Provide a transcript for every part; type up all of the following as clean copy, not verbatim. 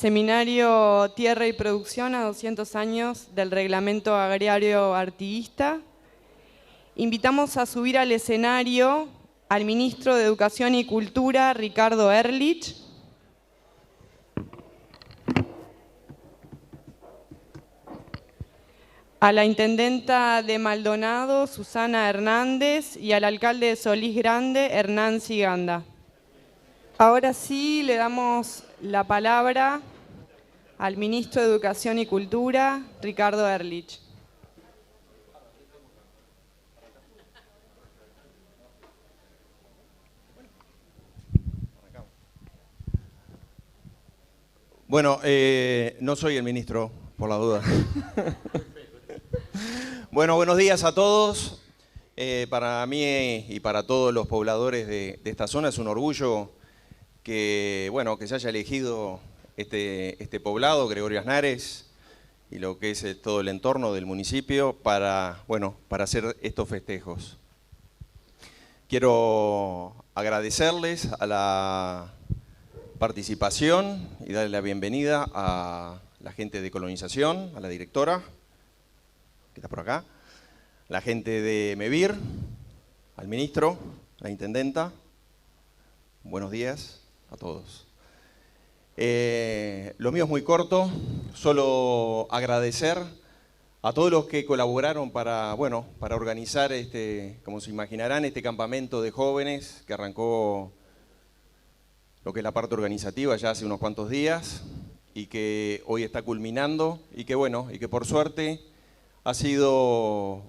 Seminario Tierra y Producción a 200 años del Reglamento Agrario Artiguista. Invitamos a subir al escenario al Ministro de Educación y Cultura, Ricardo Ehrlich. A la Intendenta de Maldonado, Susana Hernández, y al Alcalde de Solís Grande, Hernán Ciganda. Ahora sí, le damos la palabra al Ministro de Educación y Cultura, Ricardo Ehrlich. Bueno, no soy el ministro, por la duda. Bueno, buenos días a todos. Para mí y para todos los pobladores de esta zona es un orgullo que se haya elegido este poblado, Gregorio Aznares, y lo que es todo el entorno del municipio para hacer estos festejos. Quiero agradecerles a la participación y darle la bienvenida a la gente de colonización, a la directora, que está por acá, la gente de MEVIR, al ministro, a la intendenta. Buenos días a todos. Lo mío es muy corto, solo agradecer a todos los que colaboraron para organizar como se imaginarán, este campamento de jóvenes que arrancó lo que es la parte organizativa ya hace unos cuantos días y que hoy está culminando y que por suerte ha sido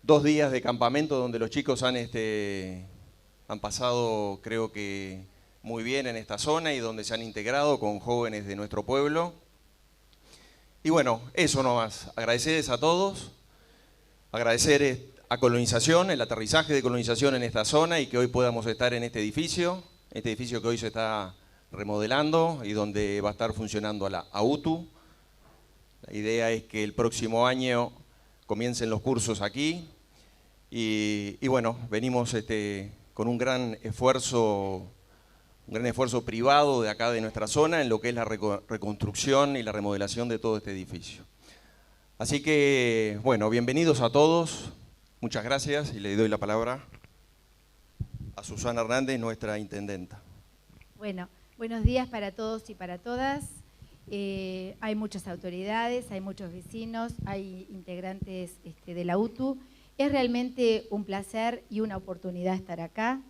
2 días de campamento donde los chicos han pasado, creo que muy bien en esta zona y donde se han integrado con jóvenes de nuestro pueblo. Y eso nomás, agradecerles a todos, agradecer a Colonización, el aterrizaje de Colonización en esta zona y que hoy podamos estar en este edificio que hoy se está remodelando y donde va a estar funcionando la AUTU. La idea es que el próximo año comiencen los cursos aquí y venimos con un gran esfuerzo privado de acá de nuestra zona en lo que es la reconstrucción y la remodelación de todo este edificio. Así que, bienvenidos a todos, muchas gracias y le doy la palabra a Susana Hernández, nuestra intendenta. Bueno, buenos días para todos y para todas. Hay muchas autoridades, hay muchos vecinos, hay integrantes de la UTU. Es realmente un placer y una oportunidad estar acá.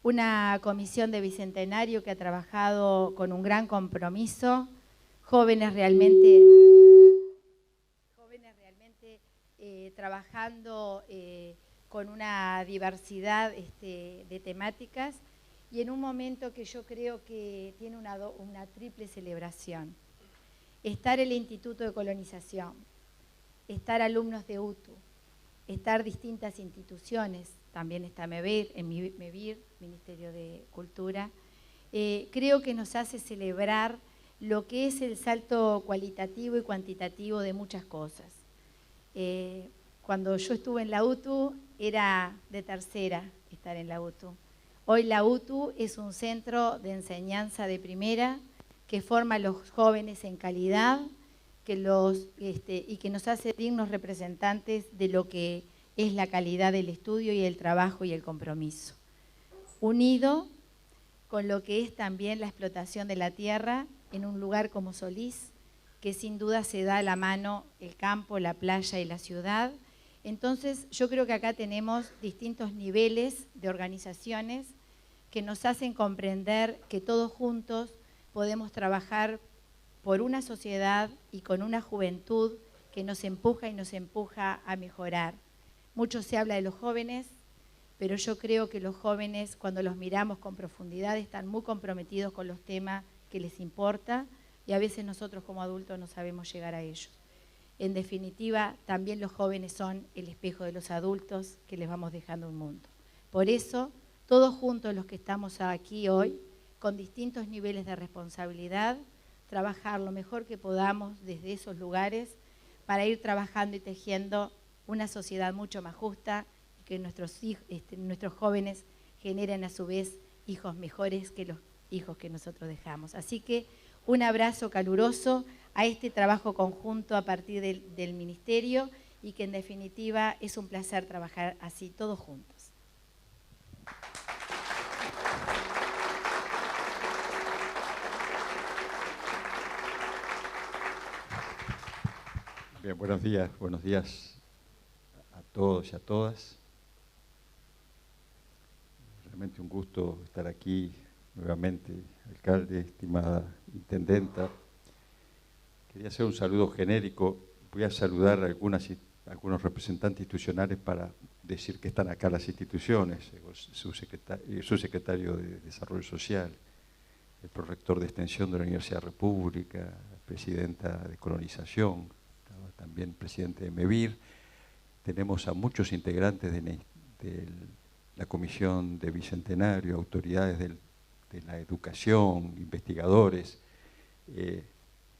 Una comisión de bicentenario que ha trabajado con un gran compromiso, jóvenes realmente trabajando con una diversidad de temáticas y en un momento que yo creo que tiene una triple celebración. Estar el Instituto de Colonización, estar alumnos de UTU, estar distintas instituciones, también está MEVIR, Ministerio de Cultura, creo que nos hace celebrar lo que es el salto cualitativo y cuantitativo de muchas cosas. Cuando yo estuve en la UTU era de tercera estar en la UTU. Hoy la UTU es un centro de enseñanza de primera que forma a los jóvenes en calidad y que nos hace dignos representantes de lo que es la calidad del estudio y el trabajo y el compromiso. Unido con lo que es también la explotación de la tierra en un lugar como Solís, que sin duda se da a la mano el campo, la playa y la ciudad. Entonces yo creo que acá tenemos distintos niveles de organizaciones que nos hacen comprender que todos juntos podemos trabajar por una sociedad y con una juventud que nos empuja y nos empuja a mejorar. Mucho se habla de los jóvenes, pero yo creo que los jóvenes, cuando los miramos con profundidad, están muy comprometidos con los temas que les importa y a veces nosotros como adultos no sabemos llegar a ellos. En definitiva, también los jóvenes son el espejo de los adultos que les vamos dejando un mundo. Por eso, todos juntos los que estamos aquí hoy, con distintos niveles de responsabilidad, trabajar lo mejor que podamos desde esos lugares para ir trabajando y tejiendo una sociedad mucho más justa y que nuestros jóvenes generen a su vez hijos mejores que los hijos que nosotros dejamos. Así que un abrazo caluroso a este trabajo conjunto a partir del Ministerio y que en definitiva es un placer trabajar así todos juntos. Bien, buenos días a todos y a todas. Realmente un gusto estar aquí nuevamente, alcalde, estimada intendenta. Quería hacer un saludo genérico. Voy a saludar a algunos representantes institucionales para decir que están acá las instituciones, el subsecretario de Desarrollo Social, el prorector de Extensión de la Universidad República, presidenta de Colonización, también presidente de MEVIR. Tenemos a muchos integrantes de la Comisión de Bicentenario, autoridades de la educación, investigadores,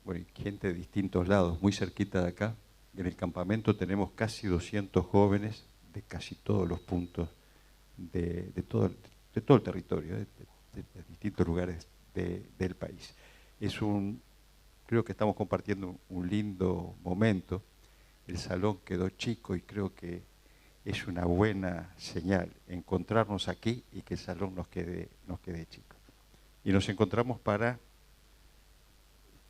bueno, y gente de distintos lados, muy cerquita de acá. En el campamento tenemos casi 200 jóvenes de casi todos los puntos de todo el territorio, de distintos lugares del país. Creo que estamos compartiendo un lindo momento. El salón quedó chico y creo que es una buena señal encontrarnos aquí y que el salón nos quede chico. Y nos encontramos para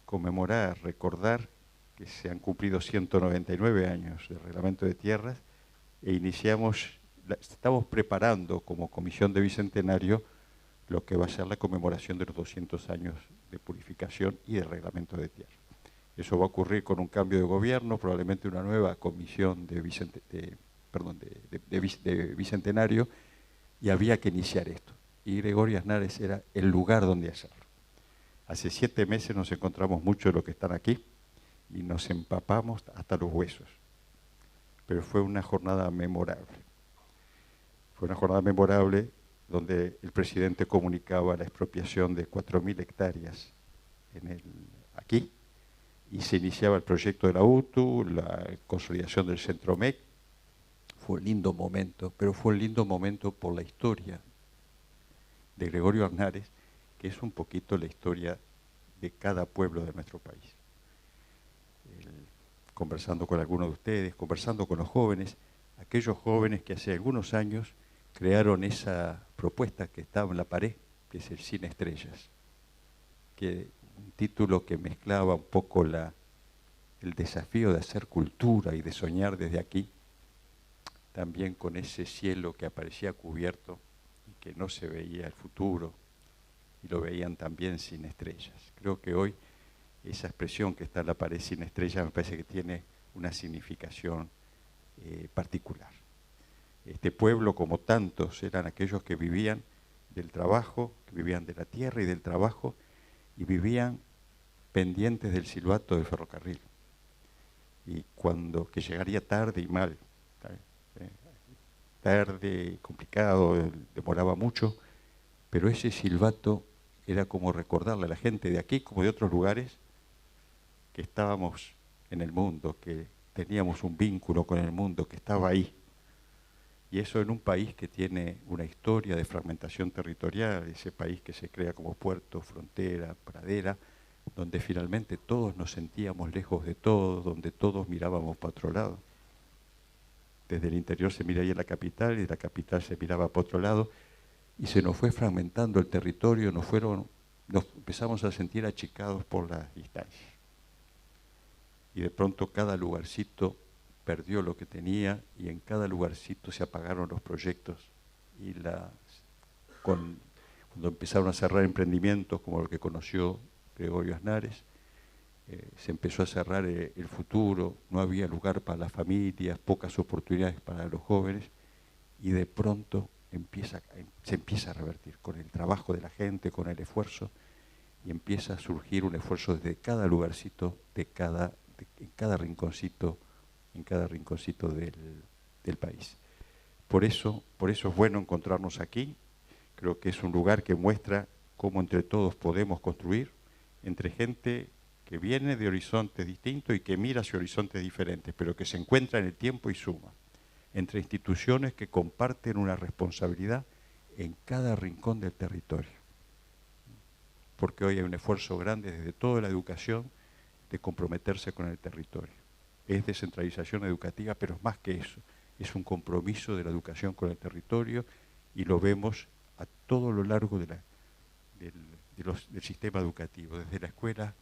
conmemorar, recordar que se han cumplido 199 años del Reglamento de Tierras e estamos preparando como Comisión de Bicentenario lo que va a ser la conmemoración de los 200 años de purificación y de Reglamento de Tierra. Eso va a ocurrir con un cambio de gobierno, probablemente una nueva comisión de Bicentenario, y había que iniciar esto. Y Gregorio Aznares era el lugar donde hacerlo. Hace 7 meses nos encontramos muchos de los que están aquí y nos empapamos hasta los huesos. Pero fue una jornada memorable. Fue una jornada memorable donde el presidente comunicaba la expropiación de 4.000 hectáreas aquí, y se iniciaba el proyecto de la UTU, la consolidación del Centro MEC. Fue un lindo momento, pero fue un lindo momento por la historia de Gregorio Aznares, que es un poquito la historia de cada pueblo de nuestro país. Conversando con algunos de ustedes, conversando con los jóvenes, aquellos jóvenes que hace algunos años crearon esa propuesta que estaba en la pared, que es el Cine Estrellas, un título que mezclaba un poco el desafío de hacer cultura y de soñar desde aquí, también con ese cielo que aparecía cubierto y que no se veía el futuro, y lo veían también sin estrellas. Creo que hoy esa expresión que está en la pared sin estrellas me parece que tiene una significación particular. Este pueblo, como tantos, eran aquellos que vivían del trabajo, que vivían de la tierra y del trabajo, y vivían pendientes del silbato del ferrocarril. Y que llegaría tarde y mal, tarde, complicado, demoraba mucho, pero ese silbato era como recordarle a la gente de aquí como de otros lugares que estábamos en el mundo, que teníamos un vínculo con el mundo, que estaba ahí. Y eso en un país que tiene una historia de fragmentación territorial, ese país que se crea como puerto, frontera, pradera, donde finalmente todos nos sentíamos lejos de todos, donde todos mirábamos para otro lado. Desde el interior se mira ahí en la capital y de la capital se miraba para otro lado, y se nos fue fragmentando el territorio, nos empezamos a sentir achicados por las distancias. Y de pronto cada lugarcito perdió lo que tenía y en cada lugarcito se apagaron los proyectos. Y cuando empezaron a cerrar emprendimientos como el que conoció Gregorio Aznares, se empezó a cerrar el futuro, no había lugar para las familias, pocas oportunidades para los jóvenes, y de pronto se empieza a revertir con el trabajo de la gente, con el esfuerzo, y empieza a surgir un esfuerzo desde cada lugarcito, en cada rinconcito del país. Por eso es bueno encontrarnos aquí. Creo que es un lugar que muestra cómo entre todos podemos construir, entre gente que viene de horizontes distintos y que mira hacia horizontes diferentes, pero que se encuentra en el tiempo y suma, entre instituciones que comparten una responsabilidad en cada rincón del territorio. porque hoy hay un esfuerzo grande desde toda la educación de comprometerse con el territorio. Es descentralización educativa, pero es más que eso. Es un compromiso de la educación con el territorio y lo vemos a todo lo largo del sistema educativo, desde la escuela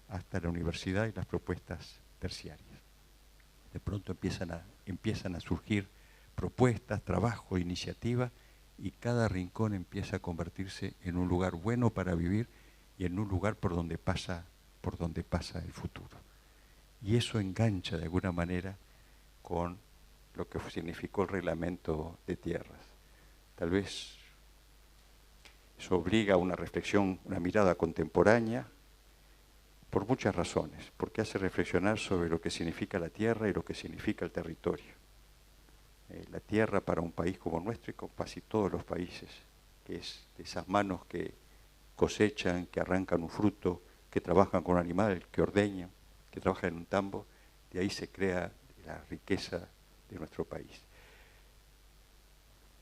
hasta la universidad y las propuestas terciarias. De pronto empiezan a surgir propuestas, trabajo, iniciativas, y cada rincón empieza a convertirse en un lugar bueno para vivir y en un lugar por donde pasa el futuro. Y eso engancha de alguna manera con lo que significó el reglamento de tierras. Tal vez eso obliga a una reflexión, una mirada contemporánea, por muchas razones, porque hace reflexionar sobre lo que significa la tierra y lo que significa el territorio. La tierra para un país como nuestro y como casi todos los países, que es de esas manos que cosechan, que arrancan un fruto, que trabajan con un animal, que ordeñan, que trabajan en un tambo, de ahí se crea la riqueza de nuestro país.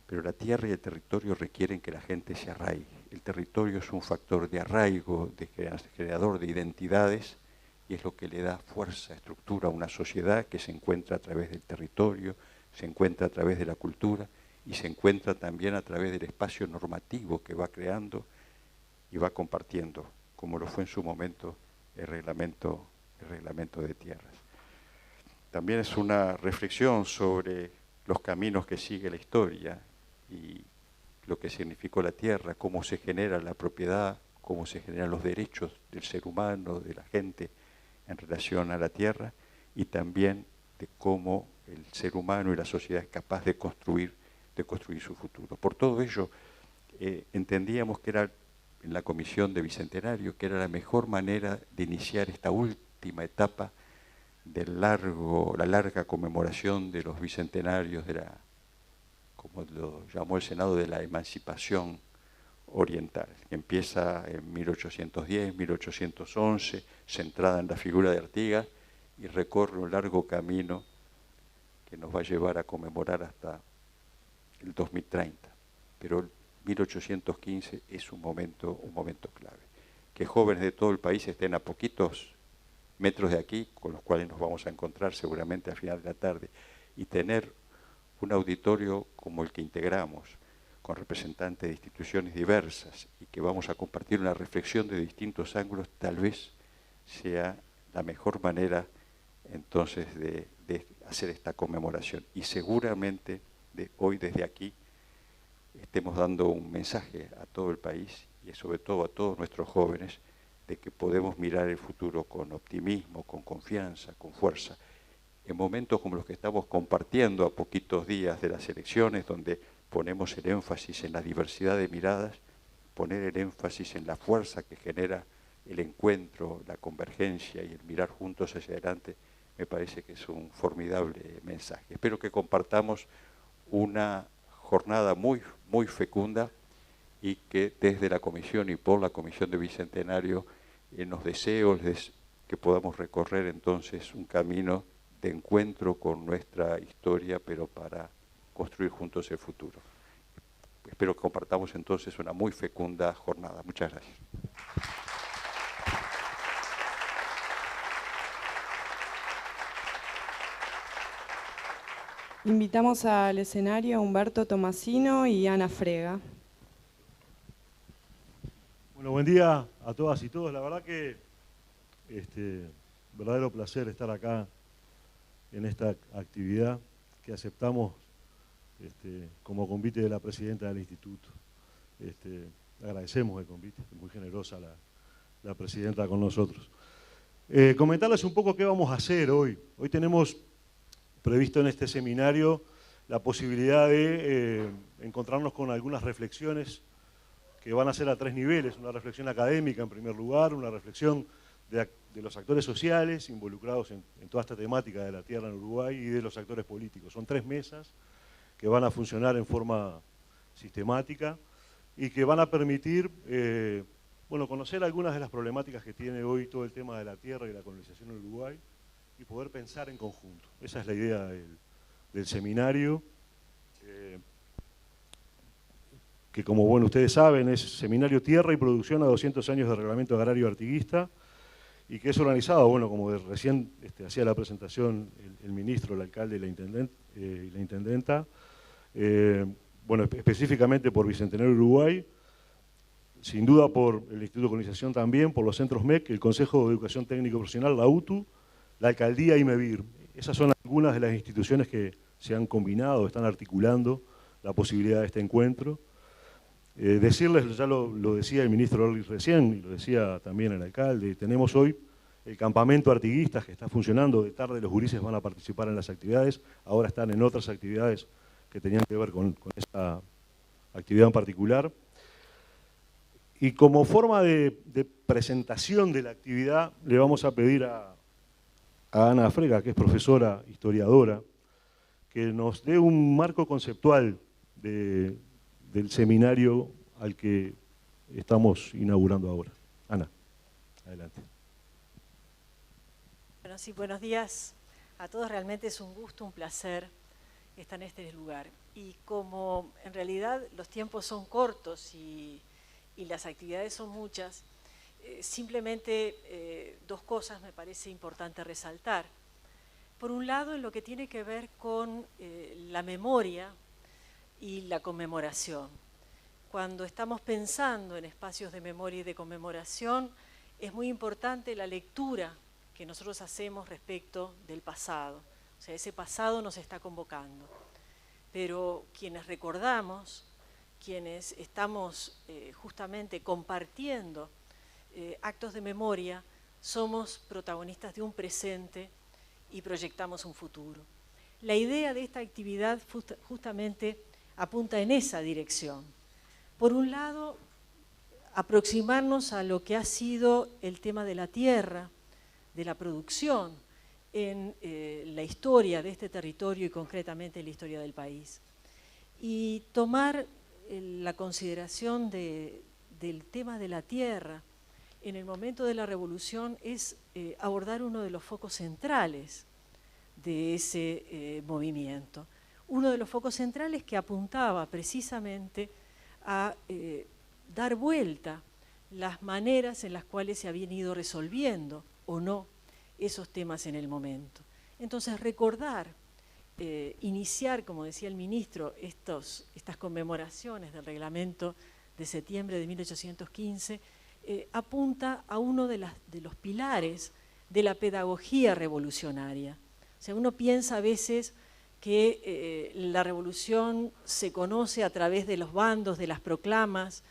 Pero la tierra y el territorio requieren que la gente se arraigue. El territorio es un factor de arraigo, de generador de identidades, y es lo que le da fuerza, estructura a una sociedad que se encuentra a través del territorio, se encuentra a través de la cultura y se encuentra también a través del espacio normativo que va creando y va compartiendo, como lo fue en su momento el reglamento de tierras. También es una reflexión sobre los caminos que sigue la historia y lo que significó la tierra, cómo se genera la propiedad, cómo se generan los derechos del ser humano, de la gente en relación a la tierra, y también de cómo el ser humano y la sociedad es capaz de construir su futuro. Por todo ello, entendíamos que era en la Comisión de Bicentenario, que era la mejor manera de iniciar esta última etapa de la larga conmemoración de los bicentenarios como lo llamó el Senado, de la emancipación oriental, que empieza en 1810, 1811, centrada en la figura de Artigas, y recorre un largo camino que nos va a llevar a conmemorar hasta el 2030. Pero el 1815 es un momento clave. Que jóvenes de todo el país estén a poquitos metros de aquí, con los cuales nos vamos a encontrar seguramente al final de la tarde, y tener un auditorio como el que integramos, con representantes de instituciones diversas, y que vamos a compartir una reflexión de distintos ángulos, tal vez sea la mejor manera entonces de hacer esta conmemoración. Y seguramente hoy desde aquí estemos dando un mensaje a todo el país y sobre todo a todos nuestros jóvenes de que podemos mirar el futuro con optimismo, con confianza, con fuerza. En momentos como los que estamos compartiendo a poquitos días de las elecciones, donde ponemos el énfasis en la diversidad de miradas, poner el énfasis en la fuerza que genera el encuentro, la convergencia y el mirar juntos hacia adelante, me parece que es un formidable mensaje. Espero que compartamos una jornada muy, muy fecunda y que desde la Comisión y por la Comisión de Bicentenario nos deseo que podamos recorrer entonces un camino de encuentro con nuestra historia, pero para construir juntos el futuro. Espero que compartamos entonces una muy fecunda jornada. Muchas gracias. Invitamos al escenario a Humberto Tomasino y Ana Frega. Bueno, buen día a todas y todos. La verdad que verdadero placer estar acá en esta actividad que aceptamos como convite de la presidenta del instituto. Agradecemos el convite, muy generosa la presidenta con nosotros. Comentarles un poco qué vamos a hacer hoy. Hoy tenemos previsto en este seminario la posibilidad de encontrarnos con algunas reflexiones que van a ser a 3 niveles, una reflexión académica en primer lugar, una reflexión de los actores sociales involucrados en toda esta temática de la tierra en Uruguay y de los actores políticos. Son 3 mesas que van a funcionar en forma sistemática y que van a permitir conocer algunas de las problemáticas que tiene hoy todo el tema de la tierra y la colonización en Uruguay y poder pensar en conjunto. Esa es la idea del seminario. que como bueno ustedes saben es Seminario Tierra y Producción a 200 años de Reglamento Agrario Artiguista, y que es organizado, bueno, como recién hacía la presentación el ministro, el alcalde y la intendenta, bueno, específicamente por Bicentenario Uruguay, sin duda por el Instituto de Colonización también, por los centros MEC, el Consejo de Educación Técnico Profesional, la UTU, la Alcaldía y MEVIR. Esas son algunas de las instituciones que se han combinado, están articulando la posibilidad de este encuentro. Decirles, ya lo decía el ministro Orlich recién, y lo decía también el alcalde, tenemos hoy el campamento Artiguistas que está funcionando, de tarde los gurises van a participar en las actividades, ahora están en otras actividades que tenían que ver con esta actividad en particular. Y como forma de presentación de la actividad, le vamos a pedir a Ana Frega, que es profesora, historiadora, que nos dé un marco conceptual del seminario al que estamos inaugurando ahora. Ana, adelante. Bueno, sí, buenos días a todos. Realmente es un gusto, un placer estar en este lugar. Y como en realidad los tiempos son cortos y las actividades son muchas, simplemente dos cosas me parece importante resaltar. Por un lado, en lo que tiene que ver con la memoria y la conmemoración. Cuando estamos pensando en espacios de memoria y de conmemoración, es muy importante la lectura que nosotros hacemos respecto del pasado. O sea, ese pasado nos está convocando. Pero quienes recordamos, quienes estamos justamente compartiendo actos de memoria, somos protagonistas de un presente y proyectamos un futuro. La idea de esta actividad justamente apunta en esa dirección. Por un lado, aproximarnos a lo que ha sido el tema de la tierra, de la producción en la historia de este territorio y concretamente en la historia del país. Y tomar la consideración del tema de la tierra en el momento de la revolución es abordar uno de los focos centrales de ese movimiento. Uno de los focos centrales que apuntaba precisamente a dar vuelta las maneras en las cuales se habían ido resolviendo o no esos temas en el momento. Entonces recordar, iniciar, como decía el ministro, estas conmemoraciones del reglamento de septiembre de 1815, apunta a uno de los pilares de la pedagogía revolucionaria. O sea, uno piensa a veces que la revolución se conoce a través de los bandos, de las proclamas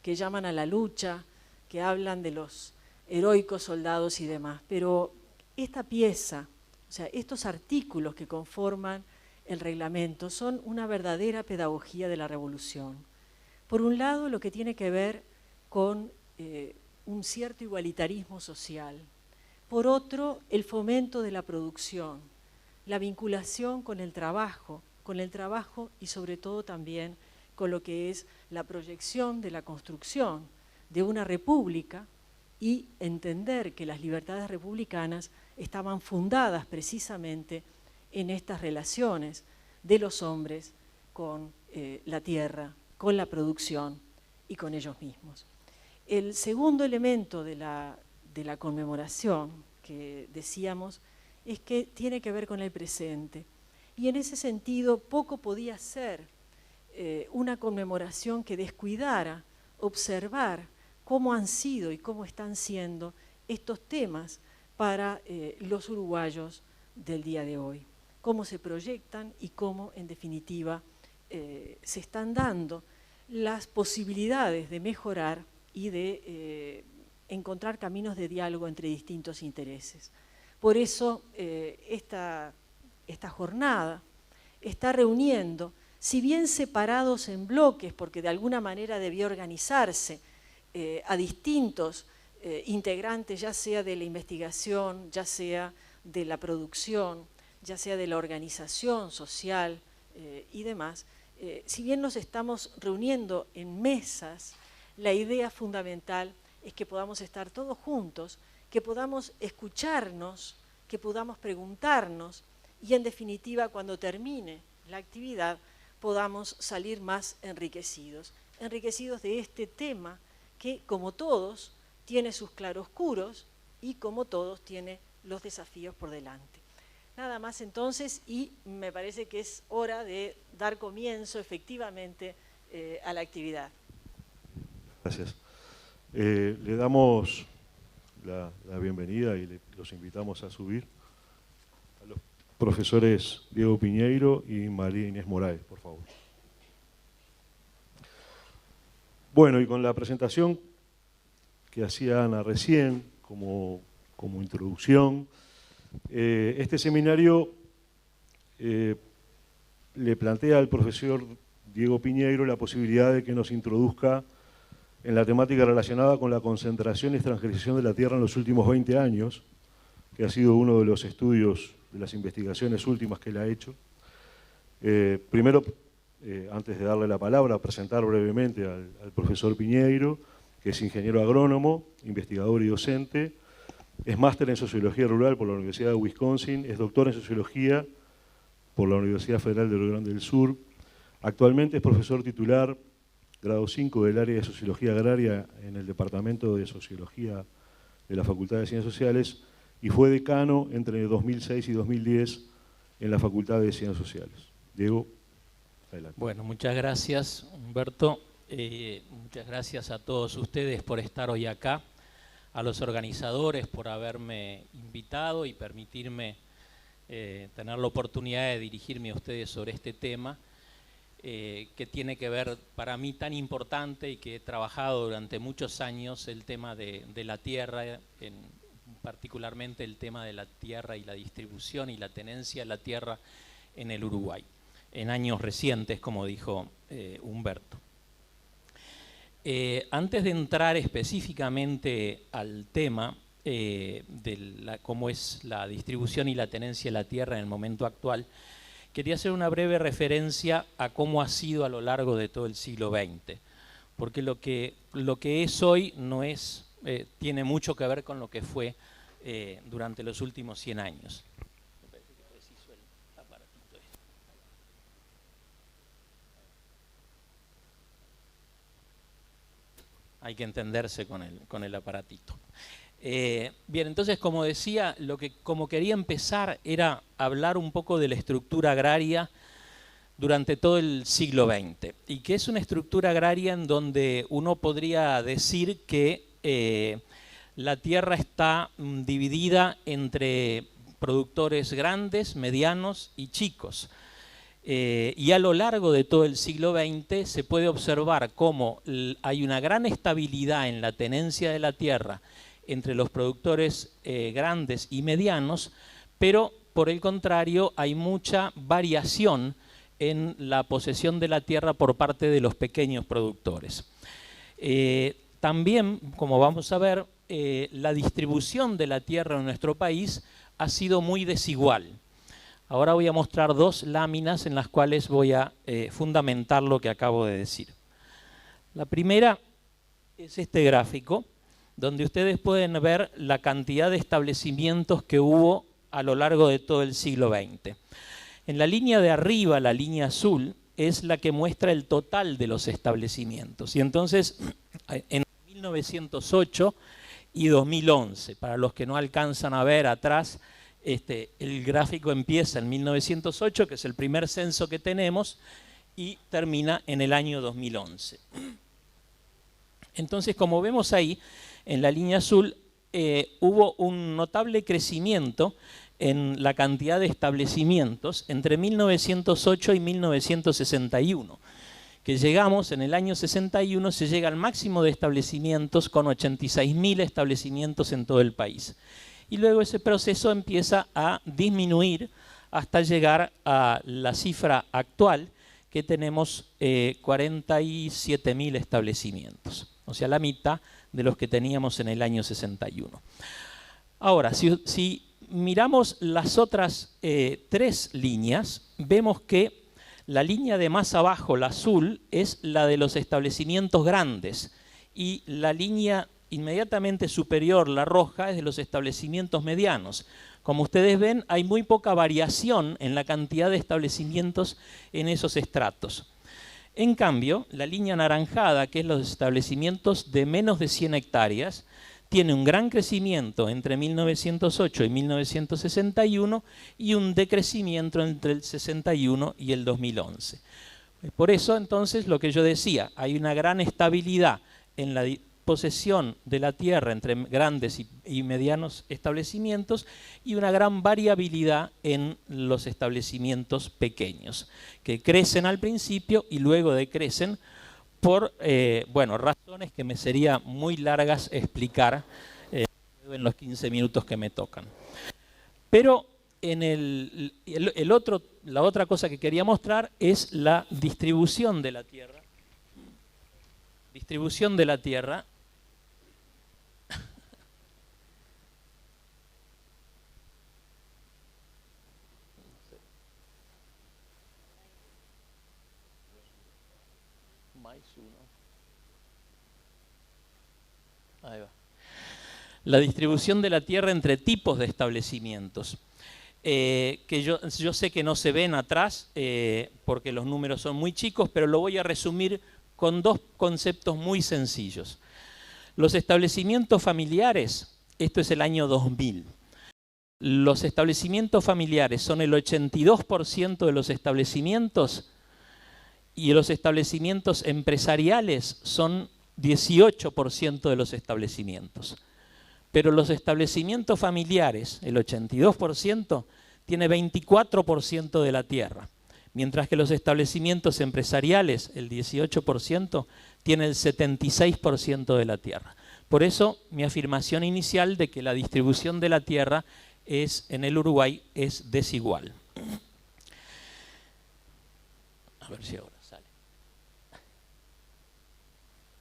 que llaman a la lucha, que hablan de los heroicos soldados y demás. Pero esta pieza, o sea, estos artículos que conforman el reglamento son una verdadera pedagogía de la revolución. Por un lado, lo que tiene que ver con un cierto igualitarismo social. Por otro, el fomento de la producción, la vinculación con el trabajo y sobre todo también con lo que es la proyección de la construcción de una república y entender que las libertades republicanas estaban fundadas precisamente en estas relaciones de los hombres con la tierra, con la producción y con ellos mismos. El segundo elemento de la conmemoración que decíamos es que tiene que ver con el presente. Y en ese sentido poco podía ser una conmemoración que descuidara observar cómo han sido y cómo están siendo estos temas para los uruguayos del día de hoy. Cómo se proyectan y cómo, en definitiva, se están dando las posibilidades de mejorar y de encontrar caminos de diálogo entre distintos intereses. Por eso esta jornada está reuniendo, si bien separados en bloques, porque de alguna manera debió organizarse a distintos integrantes, ya sea de la investigación, ya sea de la producción, ya sea de la organización social y demás, si bien nos estamos reuniendo en mesas, la idea fundamental es que podamos estar todos juntos, que podamos escucharnos, que podamos preguntarnos y en definitiva cuando termine la actividad podamos salir más enriquecidos. enriquecidos de este tema que, como todos, tiene sus claroscuros y como todos tiene los desafíos por delante. Nada más entonces, y me parece que es hora de dar comienzo efectivamente a la actividad. Gracias. Le damos la bienvenida y los invitamos a subir a los profesores Diego Piñeiro y María Inés Moraes, por favor. Bueno, y con la presentación que hacía Ana recién, como introducción, este seminario le plantea al profesor Diego Piñeiro la posibilidad de que nos introduzca en la temática relacionada con la concentración y extranjerización de la tierra en los últimos 20 años, que ha sido uno de los estudios, de las investigaciones últimas que él ha hecho. Primero, antes de darle la palabra, presentar brevemente al profesor Piñeiro, que es ingeniero agrónomo, investigador y docente, es máster en Sociología Rural por la Universidad de Wisconsin, es doctor en Sociología por la Universidad Federal de Río Grande del Sur. Actualmente es profesor titular, grado 5 del área de Sociología Agraria en el Departamento de Sociología de la Facultad de Ciencias Sociales y fue decano entre 2006 y 2010 en la Facultad de Ciencias Sociales. Diego, adelante. Bueno, muchas gracias, Humberto. Muchas gracias a todos ustedes por estar hoy acá, a los organizadores por haberme invitado y permitirme tener la oportunidad de dirigirme a ustedes sobre este tema que tiene que ver para mí tan importante y que he trabajado durante muchos años, el tema de la tierra, particularmente el tema de la tierra y la distribución y la tenencia de la tierra en el Uruguay, en años recientes, como dijo Humberto. Antes de entrar específicamente al tema de cómo es la distribución y la tenencia de la tierra en el momento actual, quería hacer una breve referencia a cómo ha sido a lo largo de todo el siglo XX, porque lo que es hoy no es, tiene mucho que ver con lo que fue durante los últimos 100 años. Hay que entenderse con el aparatito. Bien, entonces, como decía, como quería empezar era hablar un poco de la estructura agraria durante todo el siglo XX, y que es una estructura agraria en donde uno podría decir que la tierra está dividida entre productores grandes, medianos y chicos. Y a lo largo de todo el siglo XX se puede observar cómo hay una gran estabilidad en la tenencia de la tierra entre los productores grandes y medianos, pero por el contrario hay mucha variación en la posesión de la tierra por parte de los pequeños productores. También, como vamos a ver, la distribución de la tierra en nuestro país ha sido muy desigual. Ahora voy a mostrar dos láminas en las cuales voy a fundamentar lo que acabo de decir. La primera es este gráfico, donde ustedes pueden ver la cantidad de establecimientos que hubo a lo largo de todo el siglo XX. En la línea de arriba, la línea azul, es la que muestra el total de los establecimientos. Y entonces, en 1908 y 2011, para los que no alcanzan a ver atrás, el gráfico empieza en 1908, que es el primer censo que tenemos, y termina en el año 2011. Entonces, como vemos ahí, en la línea azul, hubo un notable crecimiento en la cantidad de establecimientos entre 1908 y 1961, que llegamos, en el año 61, se llega al máximo de establecimientos con 86.000 establecimientos en todo el país. Y luego ese proceso empieza a disminuir hasta llegar a la cifra actual, que tenemos 47.000 establecimientos, o sea, la mitad de los que teníamos en el año 61. Ahora, si miramos las otras tres líneas, vemos que la línea de más abajo, la azul, es la de los establecimientos grandes, y la línea inmediatamente superior, la roja, es de los establecimientos medianos. Como ustedes ven, hay muy poca variación en la cantidad de establecimientos en esos estratos. En cambio, la línea anaranjada, que es los establecimientos de menos de 100 hectáreas, tiene un gran crecimiento entre 1908 y 1961 y un decrecimiento entre el 61 y el 2011. Por eso, entonces, lo que yo decía, hay una gran estabilidad en la posesión de la tierra entre grandes y medianos establecimientos y una gran variabilidad en los establecimientos pequeños, que crecen al principio y luego decrecen por bueno, razones que me sería muy largas explicar en los 15 minutos que me tocan. Pero en la otra cosa que quería mostrar es la distribución de la tierra. Distribución de la tierra. Ahí va. La distribución de la tierra entre tipos de establecimientos. Que yo sé que no se ven atrás porque los números son muy chicos, pero lo voy a resumir con dos conceptos muy sencillos. Los establecimientos familiares, esto es el año 2000. Los establecimientos familiares son el 82% de los establecimientos y los establecimientos empresariales son 18% de los establecimientos. Pero los establecimientos familiares, el 82%, tiene 24% de la tierra, mientras que los establecimientos empresariales, el 18%, tiene el 76% de la tierra. Por eso mi afirmación inicial de que la distribución de la tierra en el Uruguay es desigual. A ver si ahora sale.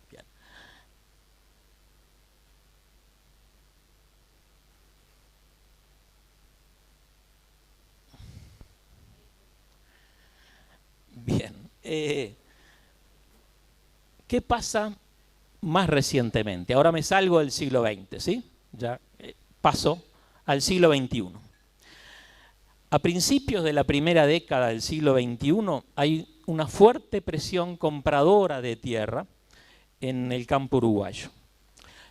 Bien. Bien. ¿Qué pasa más recientemente? Ahora me salgo del siglo XX, ¿sí? Ya paso al siglo XXI. A principios de la primera década del siglo XXI hay una fuerte presión compradora de tierra en el campo uruguayo.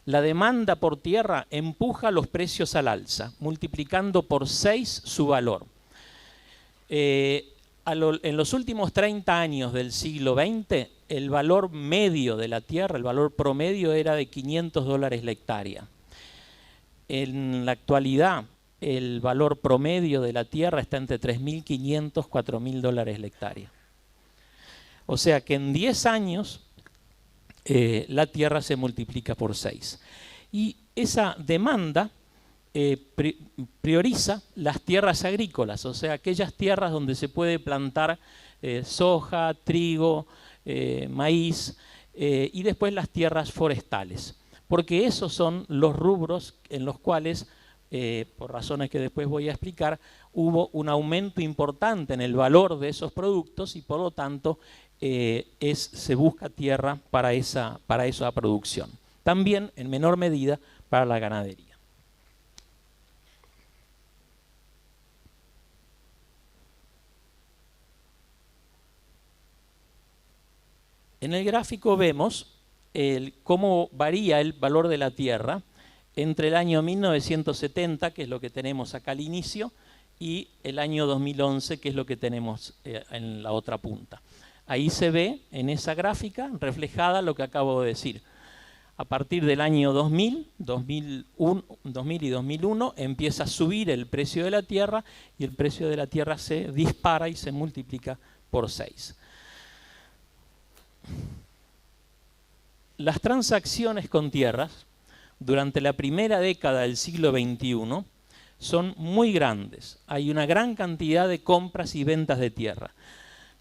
La demanda por tierra empuja los precios al alza, multiplicando por 6 su valor. En los últimos 30 años del siglo XX, el valor medio de la tierra, el valor promedio era de $500 la hectárea. En la actualidad, el valor promedio de la tierra está entre $3.500 y $4.000 la hectárea. O sea que en 10 años la tierra se multiplica por 6. Y esa demanda prioriza las tierras agrícolas, o sea, aquellas tierras donde se puede plantar soja, trigo, maíz y después las tierras forestales, porque esos son los rubros en los cuales, por razones que después voy a explicar, hubo un aumento importante en el valor de esos productos y por lo tanto se busca tierra para esa producción. También, en menor medida, para la ganadería. En el gráfico vemos cómo varía el valor de la tierra entre el año 1970, que es lo que tenemos acá al inicio, y el año 2011, que es lo que tenemos en la otra punta. Ahí se ve en esa gráfica reflejada lo que acabo de decir. A partir del año 2000 y 2001 empieza a subir el precio de la tierra y el precio de la tierra se dispara y se multiplica por 6. Las transacciones con tierras durante la primera década del siglo XXI son muy grandes. Hay una gran cantidad de compras y ventas de tierra.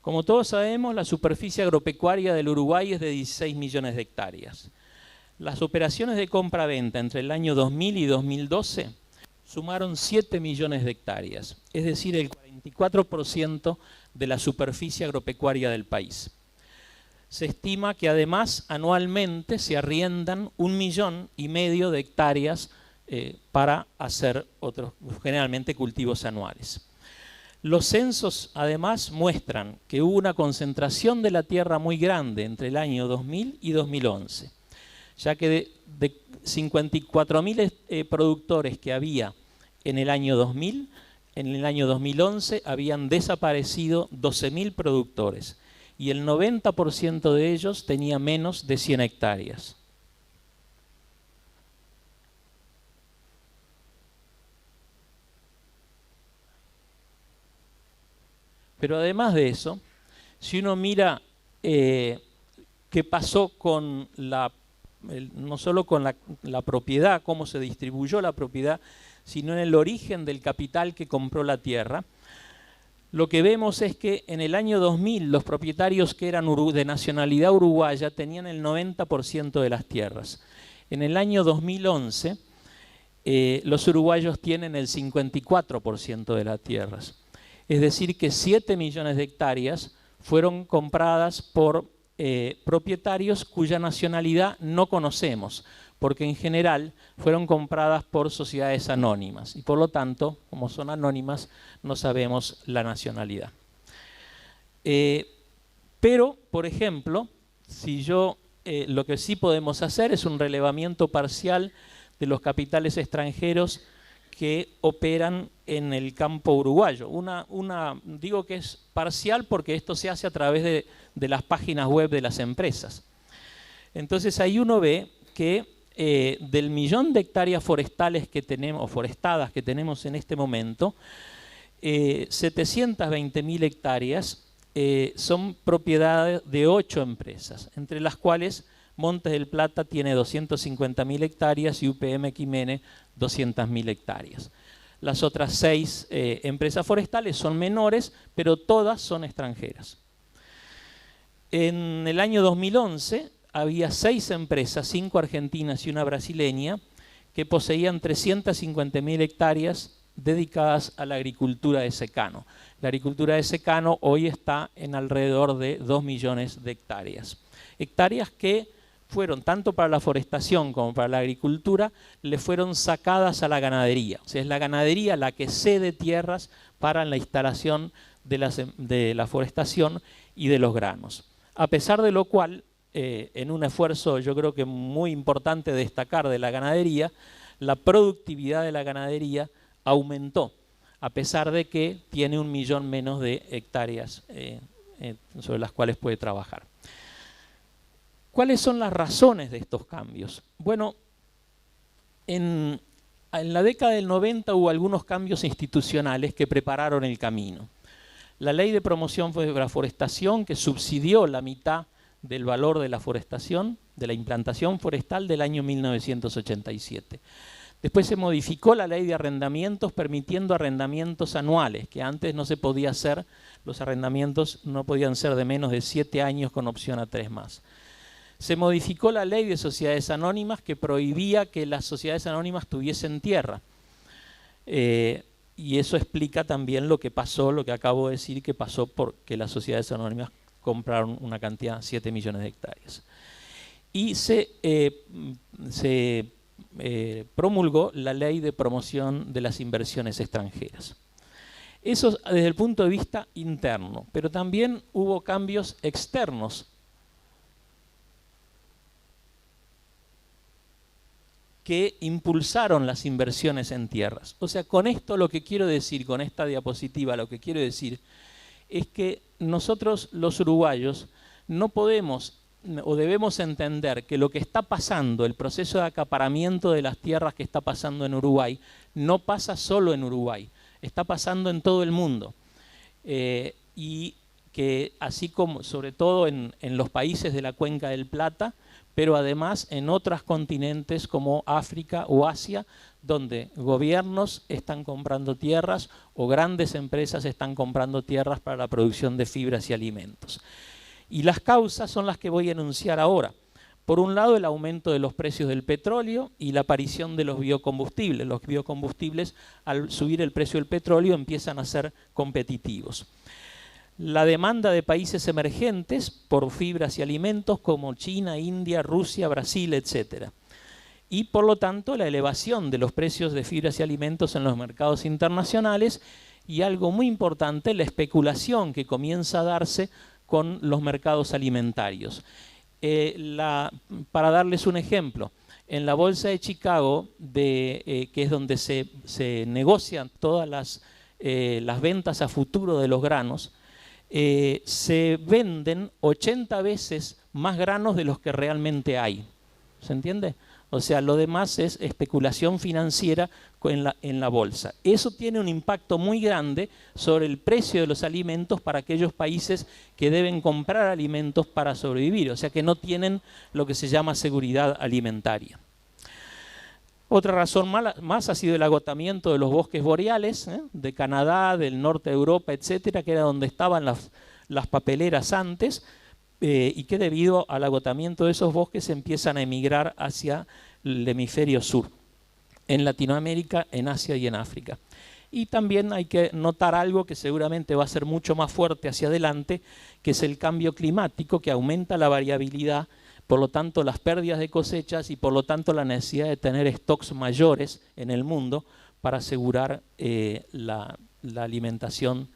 Como todos sabemos, la superficie agropecuaria del Uruguay es de 16 millones de hectáreas. Las operaciones de compra-venta entre el año 2000 y 2012 sumaron 7 millones de hectáreas, es decir, el 44% de la superficie agropecuaria del país. Se estima que además anualmente se arriendan 1,5 millones de hectáreas para hacer otros, generalmente cultivos anuales. Los censos además muestran que hubo una concentración de la tierra muy grande entre el año 2000 y 2011, ya que de 54.000 productores que había en el año 2000, en el año 2011 habían desaparecido 12.000 productores y el 90% de ellos tenía menos de 100 hectáreas. Pero además de eso, si uno mira qué pasó con no solo con la propiedad, cómo se distribuyó la propiedad, sino en el origen del capital que compró la tierra, lo que vemos es que en el año 2000 los propietarios que eran de nacionalidad uruguaya tenían el 90% de las tierras. En el año 2011 los uruguayos tienen el 54% de las tierras. Es decir que 7 millones de hectáreas fueron compradas por propietarios cuya nacionalidad no conocemos, porque en general fueron compradas por sociedades anónimas y por lo tanto, como son anónimas, no sabemos la nacionalidad. Pero, por ejemplo, si lo que sí podemos hacer es un relevamiento parcial de los capitales extranjeros que operan en el campo uruguayo. Digo que es parcial porque esto se hace a través de las páginas web de las empresas. Entonces ahí uno ve que del 1.000.000 de hectáreas forestales que tenemos, o forestadas que tenemos en este momento, 720.000 hectáreas son propiedad de 8 empresas, entre las cuales Montes del Plata tiene 250.000 hectáreas y UPM Quimene 200.000 hectáreas. Las otras 6 empresas forestales son menores, pero todas son extranjeras. En el año 2011 había 6 empresas, 5 argentinas y una brasileña, que poseían 350.000 hectáreas dedicadas a la agricultura de secano. La agricultura de secano hoy está en alrededor de 2 millones de hectáreas. Hectáreas que fueron, tanto para la forestación como para la agricultura, le fueron sacadas a la ganadería. O sea, es la ganadería la que cede tierras para la instalación de la forestación y de los granos. A pesar de lo cual, en un esfuerzo yo creo que muy importante de destacar de la ganadería, la productividad de la ganadería aumentó, a pesar de que tiene 1 millón menos de hectáreas sobre las cuales puede trabajar. ¿Cuáles son las razones de estos cambios? Bueno, en la década del 90 hubo algunos cambios institucionales que prepararon el camino. La Ley de Promoción de la Forestación, que subsidió la mitad del valor de la forestación, de la implantación forestal del año 1987. Después se modificó la Ley de Arrendamientos permitiendo arrendamientos anuales, que antes no se podía hacer, los arrendamientos no podían ser de menos de 7 años con opción a 3 más. Se modificó la Ley de Sociedades Anónimas que prohibía que las sociedades anónimas tuviesen tierra. Y eso explica también lo que pasó, lo que acabo de decir, que pasó porque las sociedades anónimas compraron una cantidad de 7 millones de hectáreas. Y se promulgó la Ley de Promoción de las Inversiones Extranjeras. Eso desde el punto de vista interno, pero también hubo cambios externos que impulsaron las inversiones en tierras. O sea, con esto lo que quiero decir, con esta diapositiva, lo que quiero decir es que nosotros los uruguayos no podemos o debemos entender que lo que está pasando, el proceso de acaparamiento de las tierras que está pasando en Uruguay, no pasa solo en Uruguay, está pasando en todo el mundo. Y que así como, sobre todo en los países de la Cuenca del Plata, pero además en otros continentes como África o Asia, donde gobiernos están comprando tierras o grandes empresas están comprando tierras para la producción de fibras y alimentos. Y las causas son las que voy a enunciar ahora. Por un lado, el aumento de los precios del petróleo y la aparición de los biocombustibles. Los biocombustibles, al subir el precio del petróleo, empiezan a ser competitivos. La demanda de países emergentes por fibras y alimentos como China, India, Rusia, Brasil, etc. Y por lo tanto la elevación de los precios de fibras y alimentos en los mercados internacionales y algo muy importante, la especulación que comienza a darse con los mercados alimentarios. Para darles un ejemplo, en la Bolsa de Chicago, que es donde se negocian todas las ventas a futuro de los granos, se venden 80 veces más granos de los que realmente hay. ¿Se entiende? O sea, lo demás es especulación financiera en la bolsa. Eso tiene un impacto muy grande sobre el precio de los alimentos para aquellos países que deben comprar alimentos para sobrevivir, o sea que no tienen lo que se llama seguridad alimentaria. Otra razón más ha sido el agotamiento de los bosques boreales, de Canadá, del norte de Europa, etcétera, que era donde estaban las papeleras antes, y que debido al agotamiento de esos bosques empiezan a emigrar hacia el hemisferio sur, en Latinoamérica, en Asia y en África. Y también hay que notar algo que seguramente va a ser mucho más fuerte hacia adelante, que es el cambio climático, que aumenta la variabilidad, por lo tanto las pérdidas de cosechas y por lo tanto la necesidad de tener stocks mayores en el mundo para asegurar la alimentación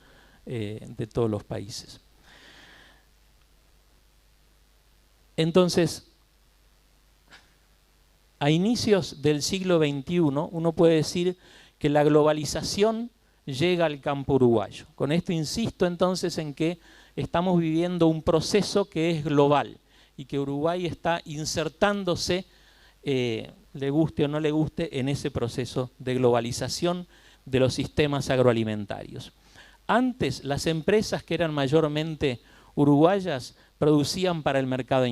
de todos los países. Entonces, a inicios del siglo XXI, uno puede decir que la globalización llega al campo uruguayo. Con esto insisto entonces en que estamos viviendo un proceso que es global y que Uruguay está insertándose, le guste o no le guste, en ese proceso de globalización de los sistemas agroalimentarios. Antes, las empresas que eran mayormente uruguayas producían para el mercado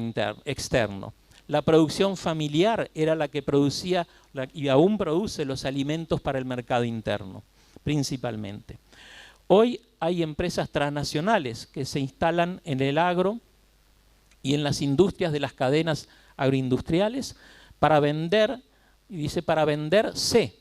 externo. La producción familiar era la que producía y aún produce los alimentos para el mercado interno, principalmente. Hoy hay empresas transnacionales que se instalan en el agro y en las industrias de las cadenas agroindustriales para vender, y dice para venderse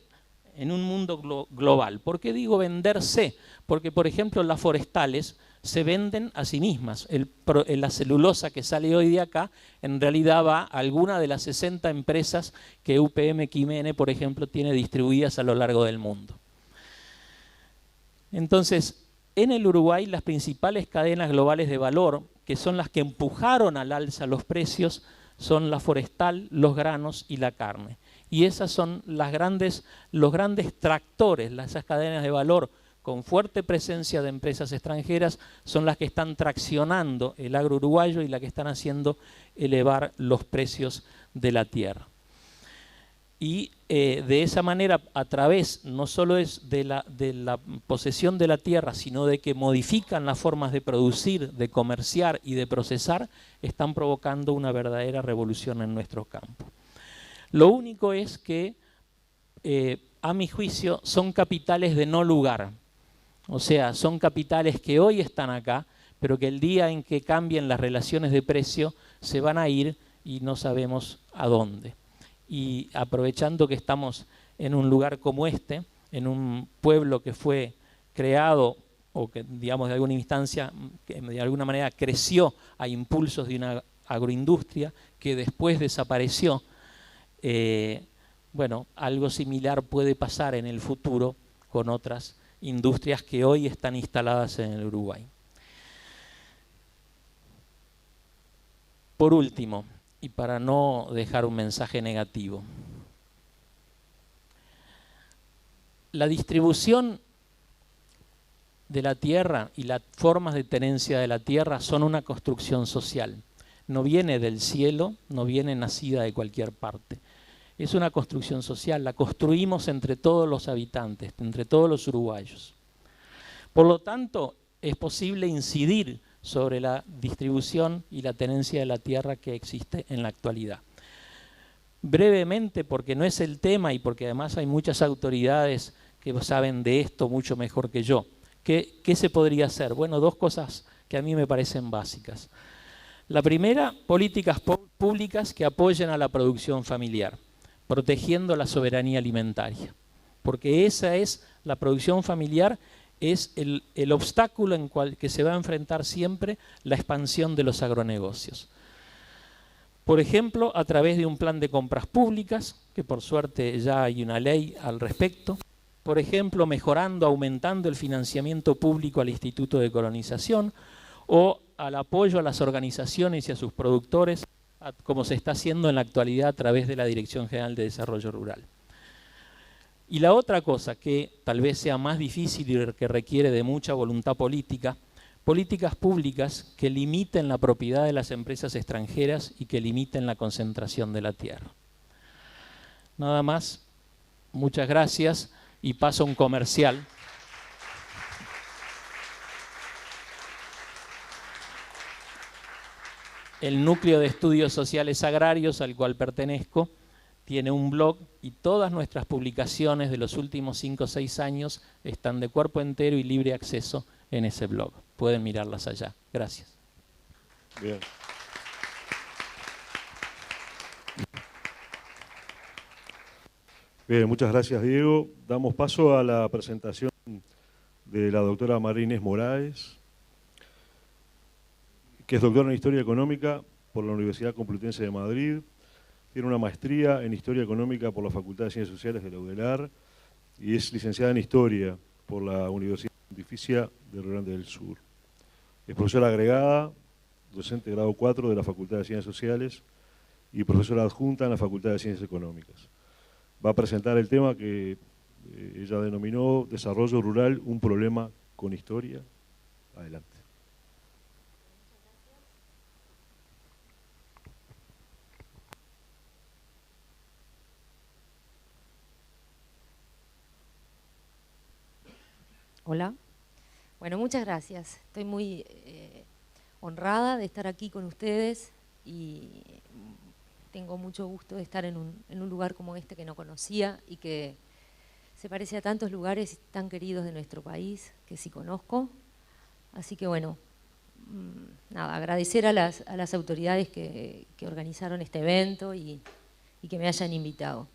en un mundo global. ¿Por qué digo venderse? Porque, por ejemplo, las forestales se venden a sí mismas. La celulosa que sale hoy de acá, en realidad va a alguna de las 60 empresas que UPM Quimene, por ejemplo, tiene distribuidas a lo largo del mundo. Entonces, en el Uruguay, las principales cadenas globales de valor, que son las que empujaron al alza los precios, son la forestal, los granos y la carne. Y esas son los grandes tractores, esas cadenas de valor con fuerte presencia de empresas extranjeras, son las que están traccionando el agro uruguayo y las que están haciendo elevar los precios de la tierra. Y de esa manera, a través no solo es de la posesión de la tierra, sino de que modifican las formas de producir, de comerciar y de procesar, están provocando una verdadera revolución en nuestro campo. Lo único es que, a mi juicio, son capitales de no lugar. O sea, son capitales que hoy están acá, pero que el día en que cambien las relaciones de precio se van a ir y no sabemos a dónde. Y aprovechando que estamos en un lugar como este, en un pueblo que fue creado o que, digamos, de alguna instancia, que de alguna manera creció a impulsos de una agroindustria que después desapareció, bueno, algo similar puede pasar en el futuro con otras industrias que hoy están instaladas en el Uruguay. Por último, y para no dejar un mensaje negativo, la distribución de la tierra y las formas de tenencia de la tierra son una construcción social. No viene del cielo, no viene nacida de cualquier parte. Es una construcción social, la construimos entre todos los habitantes, entre todos los uruguayos. Por lo tanto, es posible incidir sobre la distribución y la tenencia de la tierra que existe en la actualidad. Brevemente, porque no es el tema y porque además hay muchas autoridades que saben de esto mucho mejor que yo. ¿Qué se podría hacer? Bueno, dos cosas que a mí me parecen básicas. La primera, políticas públicas que apoyen a la producción familiar, protegiendo la soberanía alimentaria, porque esa es la producción familiar, es el obstáculo en que se va a enfrentar siempre la expansión de los agronegocios. Por ejemplo, a través de un plan de compras públicas, que por suerte ya hay una ley al respecto, por ejemplo, mejorando, aumentando el financiamiento público al Instituto de Colonización o al apoyo a las organizaciones y a sus productores, como se está haciendo en la actualidad a través de la Dirección General de Desarrollo Rural. Y la otra cosa que tal vez sea más difícil y que requiere de mucha voluntad política, políticas públicas que limiten la propiedad de las empresas extranjeras y que limiten la concentración de la tierra. Nada más, muchas gracias y paso a un comercial. El Núcleo de Estudios Sociales Agrarios, al cual pertenezco, tiene un blog y todas nuestras publicaciones de los últimos 5 o 6 años están de cuerpo entero y libre acceso en ese blog. Pueden mirarlas allá. Gracias. Bien. Bien, muchas gracias, Diego. Damos paso a la presentación de la doctora María Inés Moraes, que es doctora en Historia Económica por la Universidad Complutense de Madrid. Tiene una maestría en Historia Económica por la Facultad de Ciencias Sociales de la UDELAR y es licenciada en Historia por la Universidad Pontificia de Río Grande del Sur. Es profesora agregada, docente grado 4 de la Facultad de Ciencias Sociales y profesora adjunta en la Facultad de Ciencias Económicas. Va a presentar el tema que ella denominó Desarrollo Rural, un problema con historia. Adelante. Hola. Bueno, muchas gracias. Estoy muy honrada de estar aquí con ustedes y tengo mucho gusto de estar en un lugar como este que no conocía y que se parece a tantos lugares tan queridos de nuestro país que sí conozco. Así que bueno, nada, agradecer a las autoridades que organizaron este evento y que me hayan invitado.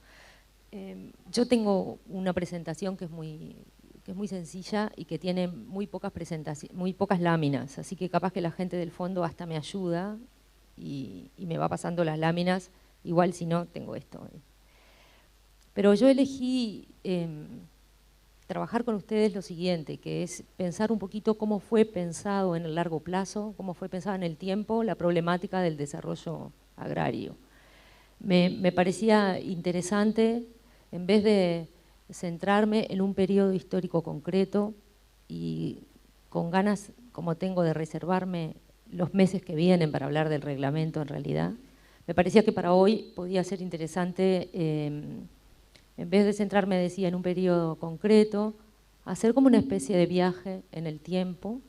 Yo tengo una presentación que es muy sencilla y que tiene muy pocas láminas, así que capaz que la gente del fondo hasta me ayuda y me va pasando las láminas, igual si no, tengo esto. Pero yo elegí trabajar con ustedes lo siguiente, que es pensar un poquito cómo fue pensado en el largo plazo, cómo fue pensado en el tiempo la problemática del desarrollo agrario. Me parecía interesante, en vez de centrarme en un periodo histórico concreto y con ganas, como tengo, de reservarme los meses que vienen para hablar del reglamento en realidad, me parecía que para hoy podía ser interesante, en vez de centrarme, decía, en un periodo concreto, hacer como una especie de viaje en el tiempo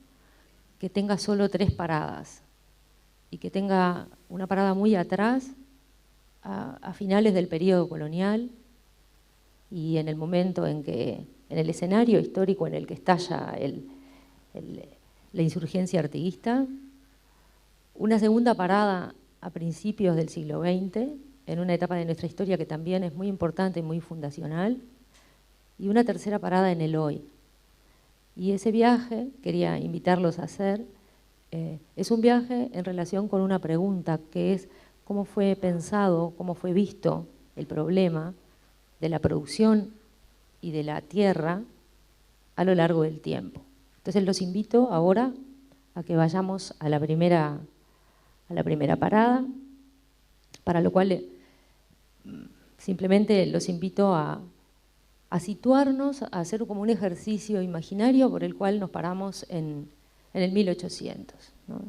que tenga solo 3 paradas y que tenga una parada muy atrás, a finales del periodo colonial, y en el momento en el escenario histórico en el que estalla la insurgencia artiguista, una segunda parada a principios del siglo XX, en una etapa de nuestra historia que también es muy importante y muy fundacional, y una tercera parada en el hoy. Y ese viaje, quería invitarlos a hacer, es un viaje en relación con una pregunta que es cómo fue pensado, cómo fue visto el problema de la producción y de la tierra a lo largo del tiempo. Entonces los invito ahora a que vayamos a la primera parada, para lo cual simplemente los invito a situarnos, a hacer como un ejercicio imaginario por el cual nos paramos en el 1800, ¿no?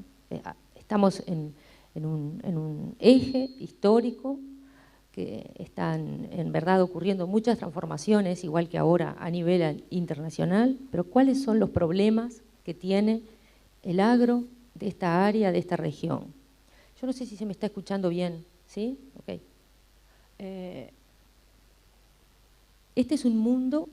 Estamos en un eje histórico que están en verdad ocurriendo muchas transformaciones, igual que ahora a nivel internacional, pero ¿cuáles son los problemas que tiene el agro de esta área, de esta región? Yo no sé si se me está escuchando bien, ¿sí? Ok. Este es un mundo,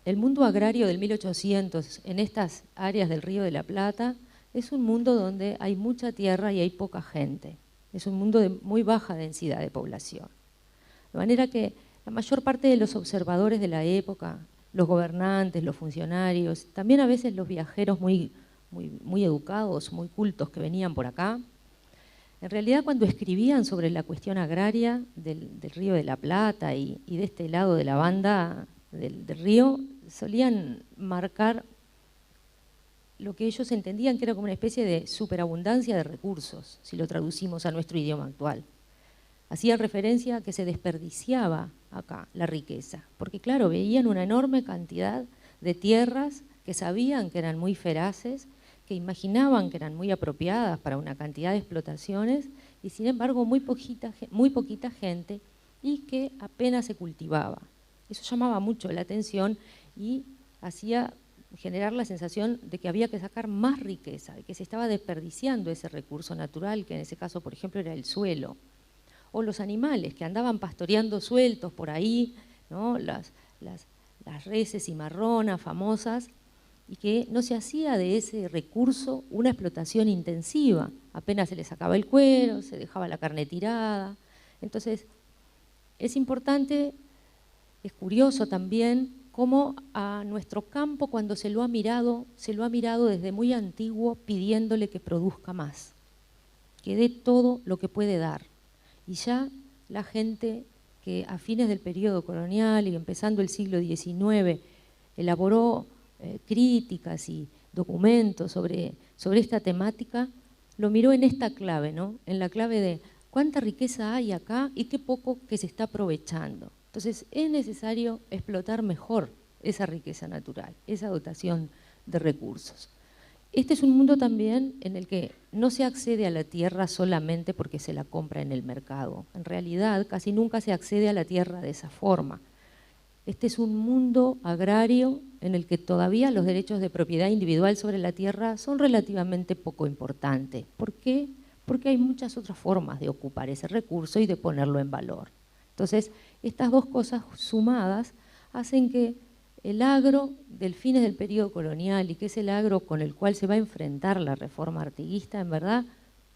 el mundo agrario del 1800, en estas áreas del Río de la Plata, es un mundo donde hay mucha tierra y hay poca gente. Es un mundo de muy baja densidad de población. De manera que la mayor parte de los observadores de la época, los gobernantes, los funcionarios, también a veces los viajeros muy educados, muy cultos que venían por acá, en realidad cuando escribían sobre la cuestión agraria del Río de la Plata y de este lado de la banda, del río solían marcar lo que ellos entendían que era como una especie de superabundancia de recursos, si lo traducimos a nuestro idioma actual. Hacían referencia a que se desperdiciaba acá la riqueza, porque claro, veían una enorme cantidad de tierras que sabían que eran muy feraces, que imaginaban que eran muy apropiadas para una cantidad de explotaciones, y sin embargo muy poquita gente, y que apenas se cultivaba. Eso llamaba mucho la atención y hacía generar la sensación de que había que sacar más riqueza, de que se estaba desperdiciando ese recurso natural, que en ese caso, por ejemplo, era el suelo. O los animales que andaban pastoreando sueltos por ahí, ¿no? Las reses cimarronas famosas, y que no se hacía de ese recurso una explotación intensiva. Apenas se le sacaba el cuero, se dejaba la carne tirada. Entonces, es importante, es curioso también, cómo a nuestro campo, cuando se lo ha mirado desde muy antiguo pidiéndole que produzca más, que dé todo lo que puede dar. Y ya la gente que a fines del periodo colonial y empezando el siglo XIX elaboró críticas y documentos sobre esta temática, lo miró en esta clave, ¿no? En la clave de cuánta riqueza hay acá y qué poco que se está aprovechando. Entonces es necesario explotar mejor esa riqueza natural, esa dotación de recursos. Este es un mundo también en el que no se accede a la tierra solamente porque se la compra en el mercado. En realidad casi nunca se accede a la tierra de esa forma. Este es un mundo agrario en el que todavía los derechos de propiedad individual sobre la tierra son relativamente poco importantes. ¿Por qué? Porque hay muchas otras formas de ocupar ese recurso y de ponerlo en valor. Entonces, estas dos cosas sumadas hacen que el agro del fines del periodo colonial, y que es el agro con el cual se va a enfrentar la reforma artiguista, en verdad,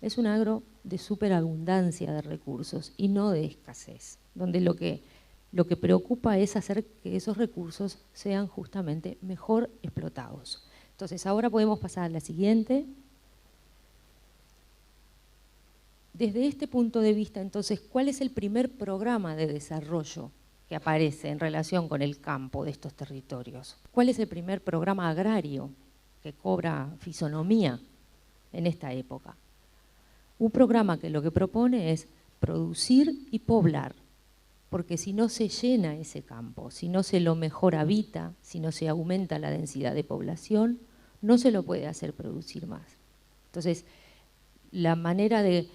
es un agro de superabundancia de recursos y no de escasez, donde lo que preocupa es hacer que esos recursos sean justamente mejor explotados. Entonces, ahora podemos pasar a la siguiente. Desde este punto de vista, entonces, ¿cuál es el primer programa de desarrollo que aparece en relación con el campo de estos territorios? ¿Cuál es el primer programa agrario que cobra fisonomía en esta época? Un programa que lo que propone es producir y poblar, porque si no se llena ese campo, si no se lo mejor habita, si no se aumenta la densidad de población, no se lo puede hacer producir más. Entonces, la manera de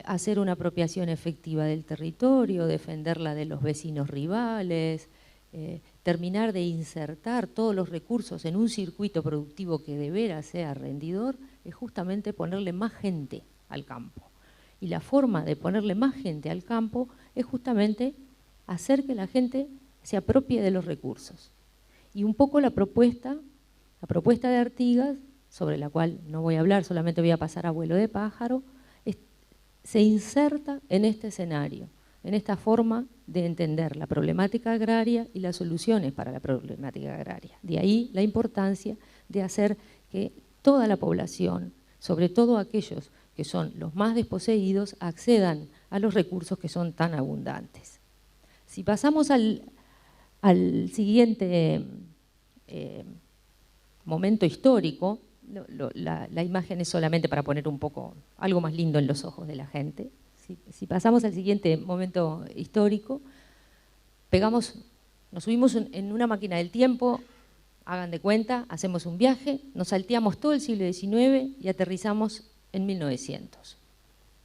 hacer una apropiación efectiva del territorio, defenderla de los vecinos rivales, terminar de insertar todos los recursos en un circuito productivo que de veras sea rendidor, es justamente ponerle más gente al campo. Y la forma de ponerle más gente al campo es justamente hacer que la gente se apropie de los recursos. Y un poco la propuesta de Artigas, sobre la cual no voy a hablar, solamente voy a pasar a vuelo de pájaro, se inserta en este escenario, en esta forma de entender la problemática agraria y las soluciones para la problemática agraria. De ahí la importancia de hacer que toda la población, sobre todo aquellos que son los más desposeídos, accedan a los recursos que son tan abundantes. Si pasamos al siguiente momento histórico, la imagen es solamente para poner un poco algo más lindo en los ojos de la gente. Si pasamos al siguiente momento histórico, nos subimos en una máquina del tiempo, hagan de cuenta, hacemos un viaje, nos salteamos todo el siglo XIX y aterrizamos en 1900.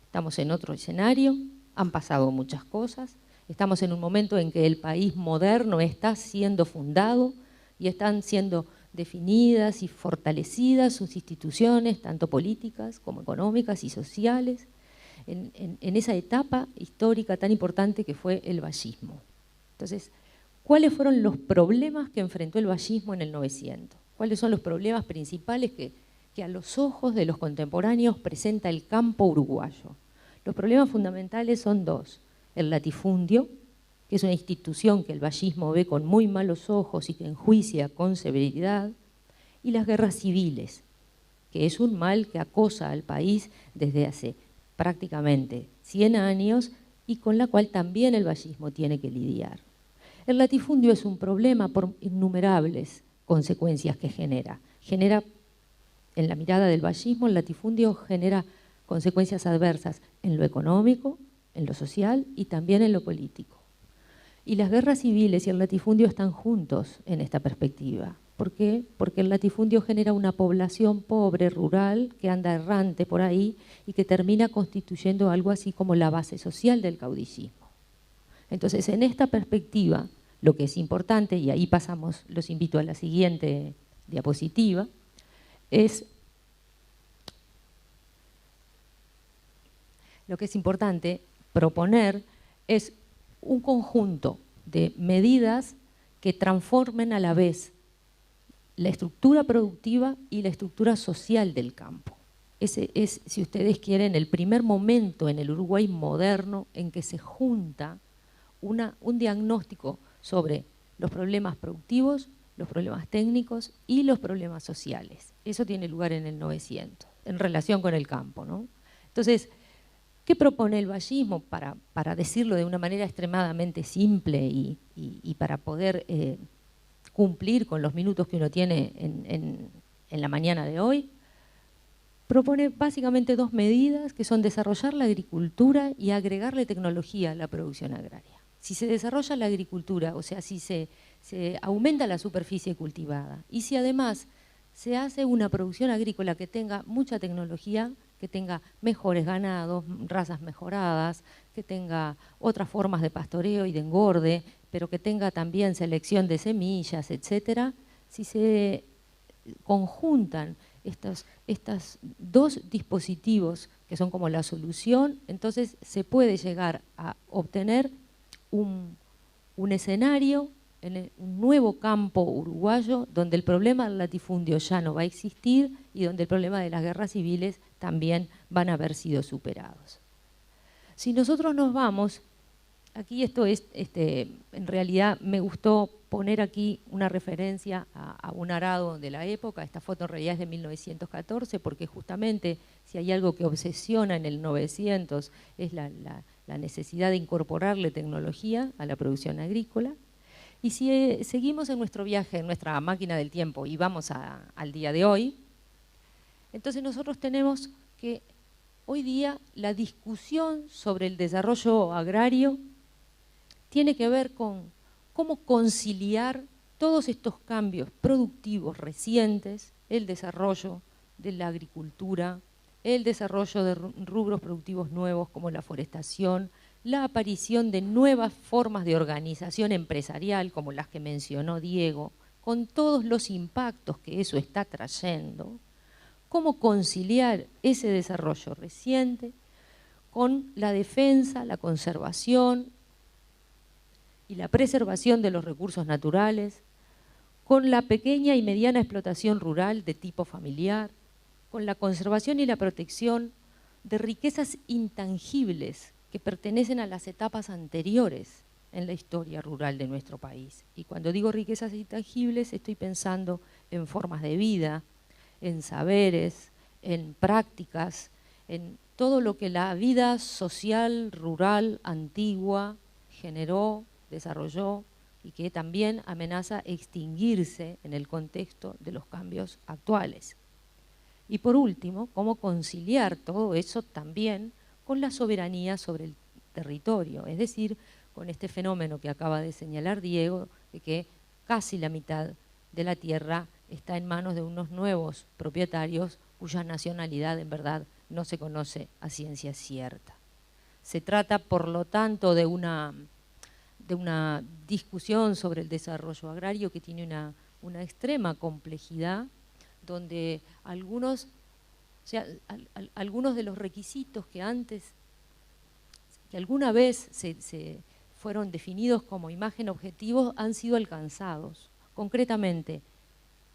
Estamos en otro escenario, han pasado muchas cosas, estamos en un momento en que el país moderno está siendo fundado y están siendo definidas y fortalecidas sus instituciones, tanto políticas como económicas y sociales, en esa etapa histórica tan importante que fue el vallismo. Entonces, ¿cuáles fueron los problemas que enfrentó el vallismo en el 900? ¿Cuáles son los problemas principales que a los ojos de los contemporáneos presenta el campo uruguayo? Los problemas fundamentales son dos: el latifundio, que es una institución que el vallismo ve con muy malos ojos y que enjuicia con severidad, y las guerras civiles, que es un mal que acosa al país desde hace prácticamente 100 años y con la cual también el vallismo tiene que lidiar. El latifundio es un problema por innumerables consecuencias que genera. En la mirada del vallismo, el latifundio genera consecuencias adversas en lo económico, en lo social y también en lo político. Y las guerras civiles y el latifundio están juntos en esta perspectiva. ¿Por qué? Porque el latifundio genera una población pobre, rural, que anda errante por ahí y que termina constituyendo algo así como la base social del caudillismo. Entonces, en esta perspectiva, lo que es importante, y ahí pasamos, los invito a la siguiente diapositiva, es lo que es importante proponer es un conjunto de medidas que transformen a la vez la estructura productiva y la estructura social del campo. Ese es, si ustedes quieren, el primer momento en el Uruguay moderno en que se junta un diagnóstico sobre los problemas productivos, los problemas técnicos y los problemas sociales. Eso tiene lugar en el 900, en relación con el campo, ¿no? Entonces, ¿qué propone el vallismo? Para decirlo de una manera extremadamente simple y para poder cumplir con los minutos que uno tiene en la mañana de hoy, propone básicamente dos medidas que son desarrollar la agricultura y agregarle tecnología a la producción agraria. Si se desarrolla la agricultura, o sea, si se aumenta la superficie cultivada y si además se hace una producción agrícola que tenga mucha tecnología, que tenga mejores ganados, razas mejoradas, que tenga otras formas de pastoreo y de engorde, pero que tenga también selección de semillas, etcétera, si se conjuntan estos dos dispositivos que son como la solución, entonces se puede llegar a obtener un escenario, un nuevo campo uruguayo donde el problema del latifundio ya no va a existir y donde el problema de las guerras civiles también van a haber sido superados. Si nosotros nos vamos, aquí esto es, en realidad me gustó poner aquí una referencia a un arado de la época. Esta foto en realidad es de 1914 porque justamente si hay algo que obsesiona en el 900 es la necesidad de incorporarle tecnología a la producción agrícola. Y si seguimos en nuestro viaje, en nuestra máquina del tiempo y vamos al día de hoy, entonces nosotros tenemos que hoy día la discusión sobre el desarrollo agrario tiene que ver con cómo conciliar todos estos cambios productivos recientes, el desarrollo de la agricultura, el desarrollo de rubros productivos nuevos como la forestación, la aparición de nuevas formas de organización empresarial como las que mencionó Diego, con todos los impactos que eso está trayendo, cómo conciliar ese desarrollo reciente con la defensa, la conservación y la preservación de los recursos naturales, con la pequeña y mediana explotación rural de tipo familiar, con la conservación y la protección de riquezas intangibles que pertenecen a las etapas anteriores en la historia rural de nuestro país. Y cuando digo riquezas intangibles estoy pensando en formas de vida, en saberes, en prácticas, en todo lo que la vida social, rural, antigua generó, desarrolló y que también amenaza extinguirse en el contexto de los cambios actuales. Y por último, cómo conciliar todo eso también con la soberanía sobre el territorio, es decir, con este fenómeno que acaba de señalar Diego, de que casi la mitad de la tierra está en manos de unos nuevos propietarios cuya nacionalidad en verdad no se conoce a ciencia cierta. Se trata, por lo tanto, de una discusión sobre el desarrollo agrario que tiene una extrema complejidad, donde algunos de los requisitos que alguna vez se fueron definidos como imagen objetivo han sido alcanzados. Concretamente,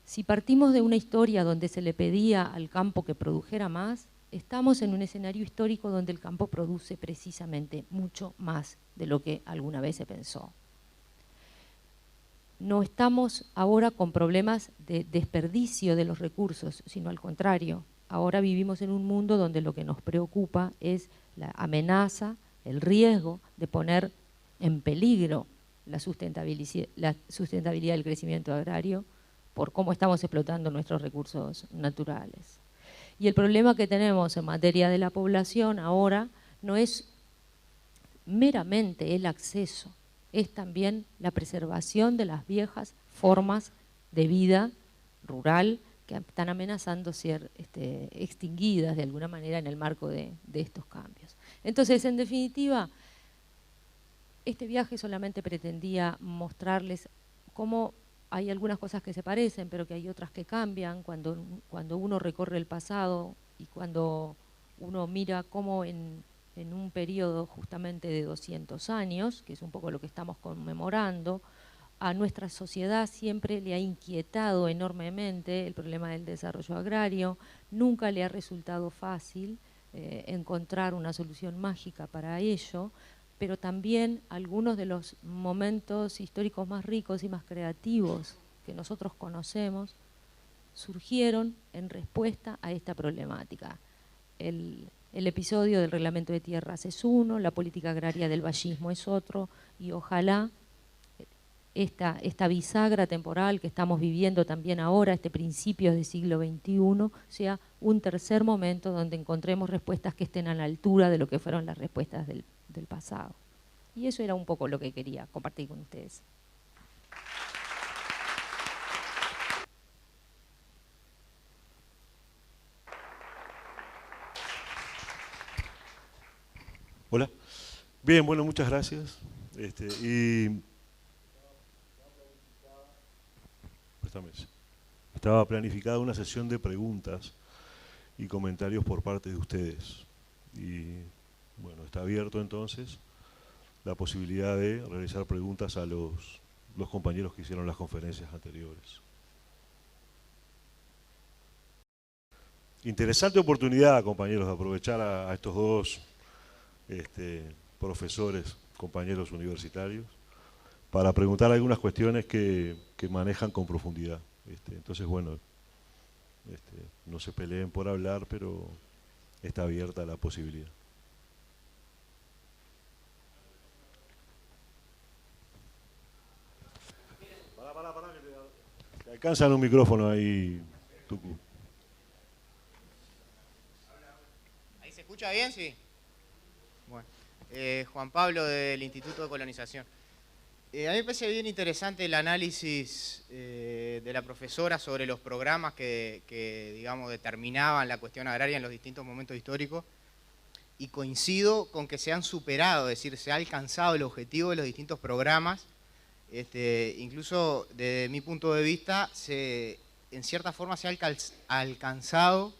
si partimos de una historia donde se le pedía al campo que produjera más, estamos en un escenario histórico donde el campo produce precisamente mucho más de lo que alguna vez se pensó. No estamos ahora con problemas de desperdicio de los recursos, sino al contrario. Ahora vivimos en un mundo donde lo que nos preocupa es la amenaza, el riesgo de poner en peligro la sustentabilidad del crecimiento agrario, por cómo estamos explotando nuestros recursos naturales. Y el problema que tenemos en materia de la población ahora no es meramente el acceso, es también la preservación de las viejas formas de vida rural que están amenazando ser extinguidas de alguna manera en el marco de estos cambios. Entonces, en definitiva, este viaje solamente pretendía mostrarles cómo hay algunas cosas que se parecen, pero que hay otras que cambian cuando uno recorre el pasado y cuando uno mira cómo en un periodo justamente de 200 años, que es un poco lo que estamos conmemorando, a nuestra sociedad siempre le ha inquietado enormemente el problema del desarrollo agrario, nunca le ha resultado fácil encontrar una solución mágica para ello, pero también algunos de los momentos históricos más ricos y más creativos que nosotros conocemos surgieron en respuesta a esta problemática. El episodio del reglamento de tierras es uno, la política agraria del vallismo es otro, y ojalá esta bisagra temporal que estamos viviendo también ahora, este principio del siglo XXI, sea un tercer momento donde encontremos respuestas que estén a la altura de lo que fueron las respuestas del pasado. Y eso era un poco lo que quería compartir con ustedes. Hola. Bien, bueno, muchas gracias. Estaba planificada una sesión de preguntas y comentarios por parte de ustedes. Y bueno, está abierto entonces la posibilidad de realizar preguntas a los compañeros que hicieron las conferencias anteriores. Interesante oportunidad, compañeros, de aprovechar a estos dos profesores, compañeros universitarios, para preguntar algunas cuestiones que manejan con profundidad. Entonces, bueno, no se peleen por hablar, pero está abierta la posibilidad. Pará, que te alcanzan un micrófono ahí, Tucu. ¿Ahí se escucha bien? Sí. Bueno, Juan Pablo del Instituto de Colonización. A mí me parece bien interesante el análisis de la profesora sobre los programas que digamos, determinaban la cuestión agraria en los distintos momentos históricos, y coincido con que se han superado, es decir, se ha alcanzado el objetivo de los distintos programas. Incluso desde mi punto de vista, en cierta forma se han alcanzado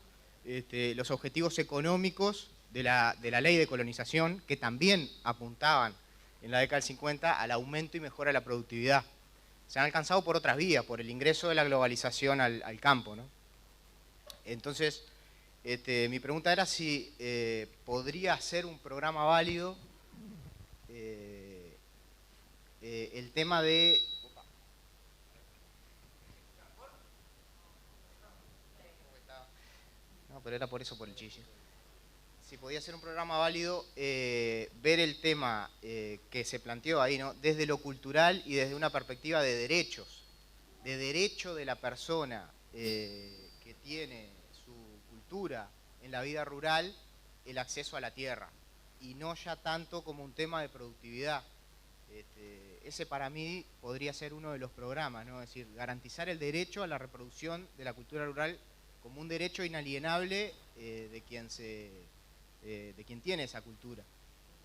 los objetivos económicos de la ley de colonización, que también apuntaban en la década del 50 al aumento y mejora de la productividad. Se han alcanzado por otras vías, por el ingreso de la globalización al campo, ¿no? Entonces, mi pregunta era si podría ser un programa válido el tema de... No, pero era por eso, por el chiste. Si podía ser un programa válido, ver el tema que se planteó ahí, ¿no? Desde lo cultural y desde una perspectiva de derechos, de derecho de la persona que tiene su cultura en la vida rural, el acceso a la tierra, y no ya tanto como un tema de productividad. Ese para mí podría ser uno de los programas, ¿no? Es decir, garantizar el derecho a la reproducción de la cultura rural como un derecho inalienable de quien tiene esa cultura.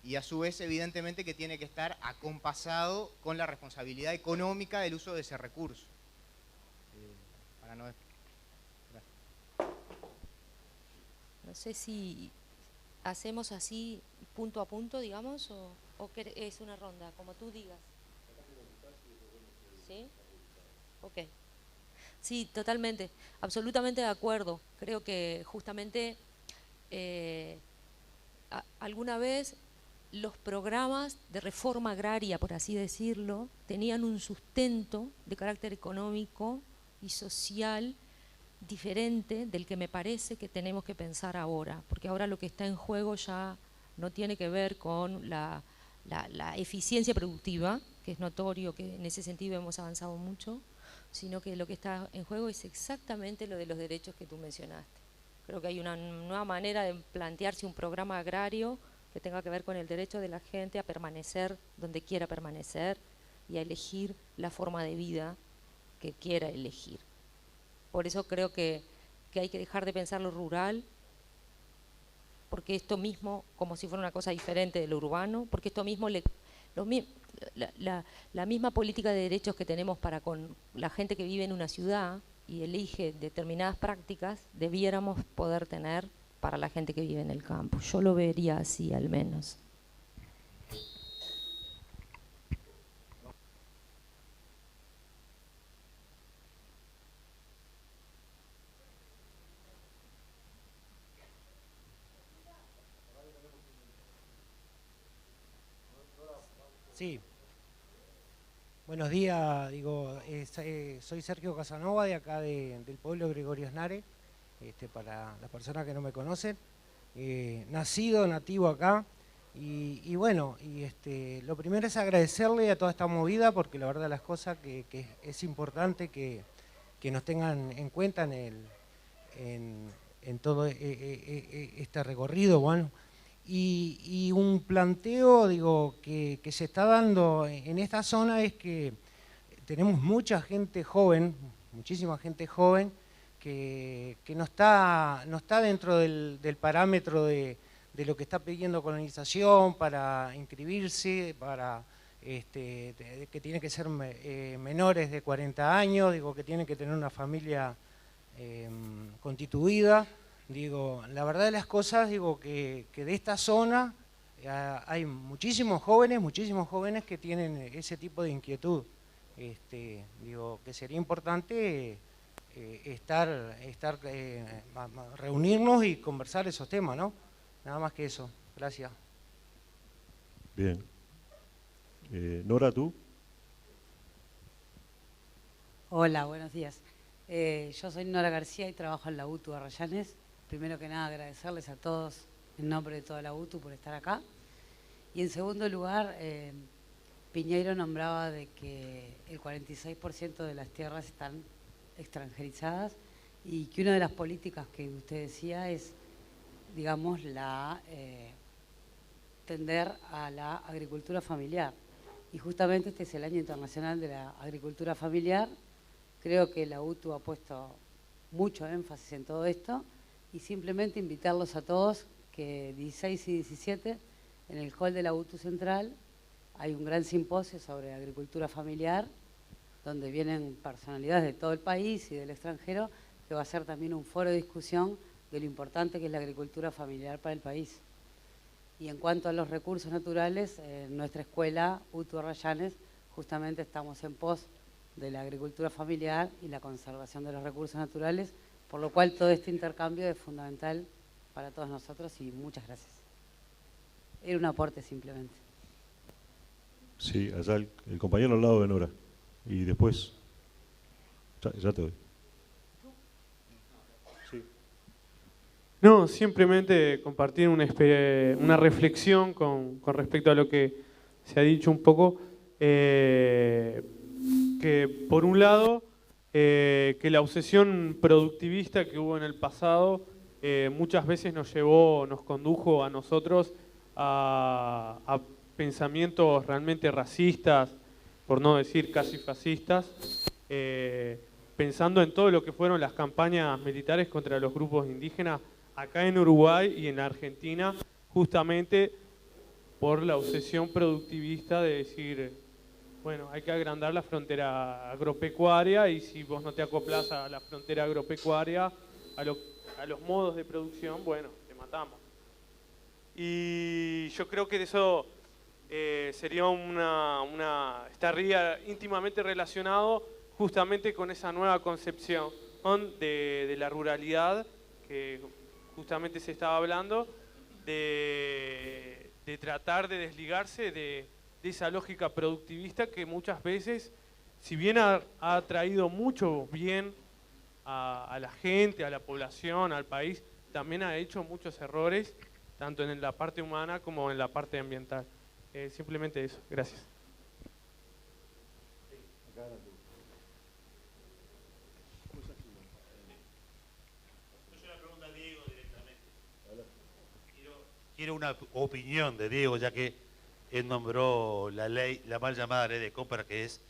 Y a su vez, evidentemente, que tiene que estar acompasado con la responsabilidad económica del uso de ese recurso. Para no... No sé si hacemos así punto a punto, digamos, o es una ronda, como tú digas. ¿Sí? Ok. Sí, totalmente, absolutamente de acuerdo. Creo que justamente alguna vez los programas de reforma agraria, por así decirlo, tenían un sustento de carácter económico y social diferente del que me parece que tenemos que pensar ahora, porque ahora lo que está en juego ya no tiene que ver con la eficiencia productiva, que es notorio que en ese sentido hemos avanzado mucho, sino que lo que está en juego es exactamente lo de los derechos que tú mencionaste. Creo que hay una nueva manera de plantearse un programa agrario que tenga que ver con el derecho de la gente a permanecer donde quiera permanecer y a elegir la forma de vida que quiera elegir. Por eso creo que hay que dejar de pensar lo rural, porque esto mismo, como si fuera una cosa diferente de lo urbano, porque esto mismo, la misma política de derechos que tenemos para con la gente que vive en una ciudad y elige determinadas prácticas, debiéramos poder tener para la gente que vive en el campo. Yo lo vería así, al menos. Sí. Buenos días, soy Sergio Casanova, de acá del pueblo Gregorio Snare, para las personas que no me conocen. Nacido, nativo acá, y bueno, lo primero es agradecerle a toda esta movida, porque la verdad las cosas que es importante que nos tengan en cuenta en todo este recorrido, bueno. Y un planteo, que se está dando en esta zona es que tenemos mucha gente joven, muchísima gente joven, que no está dentro del parámetro de lo que está pidiendo colonización para inscribirse, que tiene que ser menores de 40 años, que tienen que tener una familia constituida. La verdad de las cosas, que de esta zona hay muchísimos jóvenes que tienen ese tipo de inquietud. Que sería importante reunirnos y conversar esos temas, ¿no? Nada más que eso. Gracias. Bien. Nora, ¿tú? Hola, buenos días. Yo soy Nora García y trabajo en la UTU Arrayanes. Primero que nada, agradecerles a todos, en nombre de toda la UTU, por estar acá. Y en segundo lugar, Piñeiro nombraba de que el 46% de las tierras están extranjerizadas y que una de las políticas que usted decía es, digamos, tender a la agricultura familiar. Y justamente este es el Año Internacional de la Agricultura Familiar. Creo que la UTU ha puesto mucho énfasis en todo esto. Y simplemente invitarlos a todos que 16 y 17 en el hall de la UTU Central hay un gran simposio sobre agricultura familiar, donde vienen personalidades de todo el país y del extranjero, que va a ser también un foro de discusión de lo importante que es la agricultura familiar para el país. Y en cuanto a los recursos naturales, en nuestra escuela, UTU Arrayanes, justamente estamos en pos de la agricultura familiar y la conservación de los recursos naturales, por lo cual todo este intercambio es fundamental para todos nosotros y muchas gracias. Era un aporte simplemente. Sí, allá el compañero al lado de Nora. Y después, ya te doy. Sí. No, simplemente compartir una reflexión con respecto a lo que se ha dicho un poco, que por un lado, que la obsesión productivista que hubo en el pasado muchas veces nos condujo a nosotros a pensamientos realmente racistas, por no decir casi fascistas, pensando en todo lo que fueron las campañas militares contra los grupos indígenas acá en Uruguay y en Argentina, justamente por la obsesión productivista de decir, bueno, hay que agrandar la frontera agropecuaria y si vos no te acoplas a la frontera agropecuaria, a los modos de producción, bueno, te matamos. Y yo creo que eso estaría íntimamente relacionado justamente con esa nueva concepción de la ruralidad que justamente se estaba hablando, de tratar de desligarse de esa lógica productivista que muchas veces, si bien ha traído mucho bien a la gente, a la población, al país, también ha hecho muchos errores, tanto en la parte humana como en la parte ambiental. Simplemente eso. Gracias. quiero una opinión de Diego, ya que él nombró la ley, la mal llamada ley de compra, que es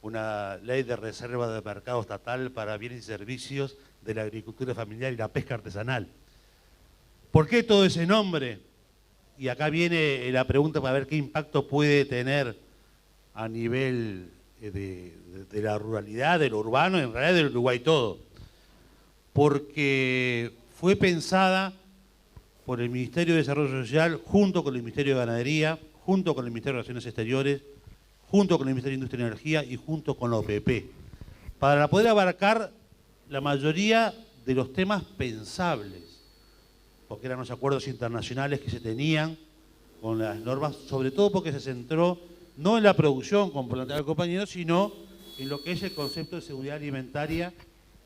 una ley de reserva de mercado estatal para bienes y servicios de la agricultura familiar y la pesca artesanal. ¿Por qué todo ese nombre? Y acá viene la pregunta para ver qué impacto puede tener a nivel de la ruralidad, de lo urbano, en realidad del Uruguay todo. Porque fue pensada por el Ministerio de Desarrollo Social, junto con el Ministerio de Ganadería, junto con el Ministerio de Relaciones Exteriores, junto con el Ministerio de Industria y Energía y junto con la OPP, para poder abarcar la mayoría de los temas pensables, porque eran los acuerdos internacionales que se tenían con las normas, sobre todo porque se centró no en la producción, como planteaba el compañero, sino en lo que es el concepto de seguridad alimentaria,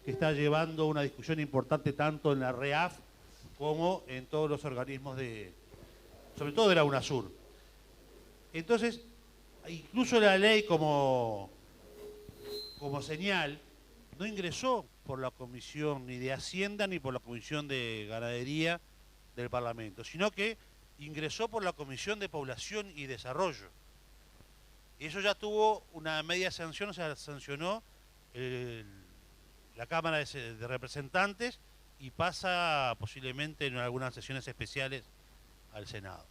que está llevando una discusión importante tanto en la REAF como en todos los organismos sobre todo de la UNASUR. Entonces, incluso la ley como señal no ingresó por la Comisión ni de Hacienda ni por la Comisión de Ganadería del Parlamento, sino que ingresó por la Comisión de Población y Desarrollo. Y eso ya tuvo una media sanción, o sea, sancionó la Cámara de Representantes y pasa posiblemente en algunas sesiones especiales al Senado.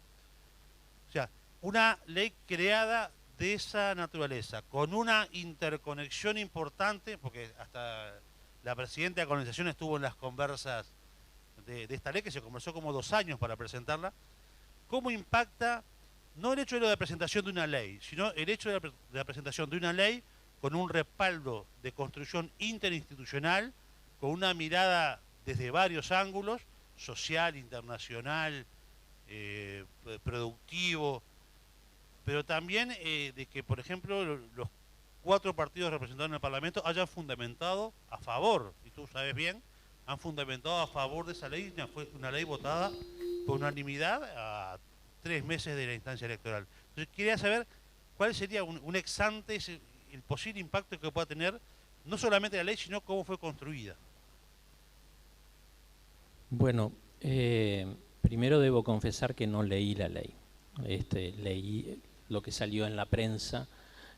O sea, una ley creada de esa naturaleza, con una interconexión importante, porque hasta la presidenta de la organización estuvo en las conversas de esta ley, que se conversó como 2 años para presentarla. ¿Cómo impacta, no el hecho de la presentación de una ley, sino el hecho de la presentación de una ley con un respaldo de construcción interinstitucional, con una mirada desde varios ángulos, social, internacional, productivo, pero también de que, por ejemplo, los 4 partidos representados en el Parlamento hayan fundamentado a favor, y tú sabes bien, han fundamentado a favor de esa ley, fue una ley votada por unanimidad a 3 meses de la instancia electoral. Entonces quería saber cuál sería un ex ante, el posible impacto que pueda tener, no solamente la ley, sino cómo fue construida. Bueno, primero debo confesar que no leí la ley. Leí lo que salió en la prensa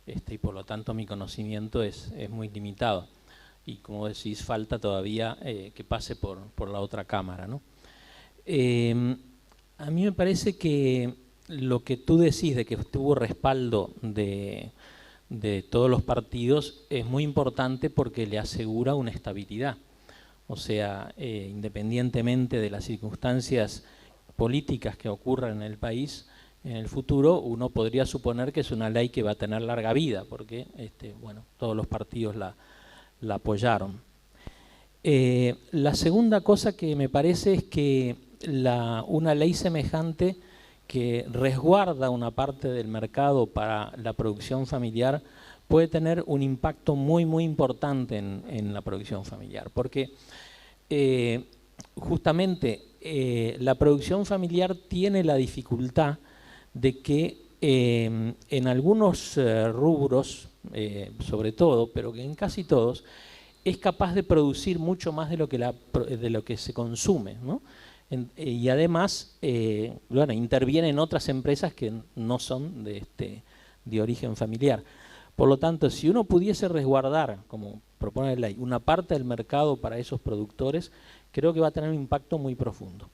y por lo tanto mi conocimiento es muy limitado. Y como decís, falta todavía que pase por la otra cámara, ¿no? A mí me parece que lo que tú decís de que tuvo respaldo de todos los partidos es muy importante porque le asegura una estabilidad. O sea, independientemente de las circunstancias políticas que ocurran en el país, en el futuro uno podría suponer que es una ley que va a tener larga vida, porque bueno, todos los partidos la apoyaron. La segunda cosa que me parece es que una ley semejante que resguarda una parte del mercado para la producción familiar puede tener un impacto muy importante en la producción familiar, porque justamente la producción familiar tiene la dificultad de que en algunos rubros, sobre todo, pero que en casi todos, es capaz de producir mucho más de lo que se consume, ¿no? Y además, bueno, intervienen otras empresas que no son de origen familiar. Por lo tanto, si uno pudiese resguardar, como propone la ley, una parte del mercado para esos productores, creo que va a tener un impacto muy profundo.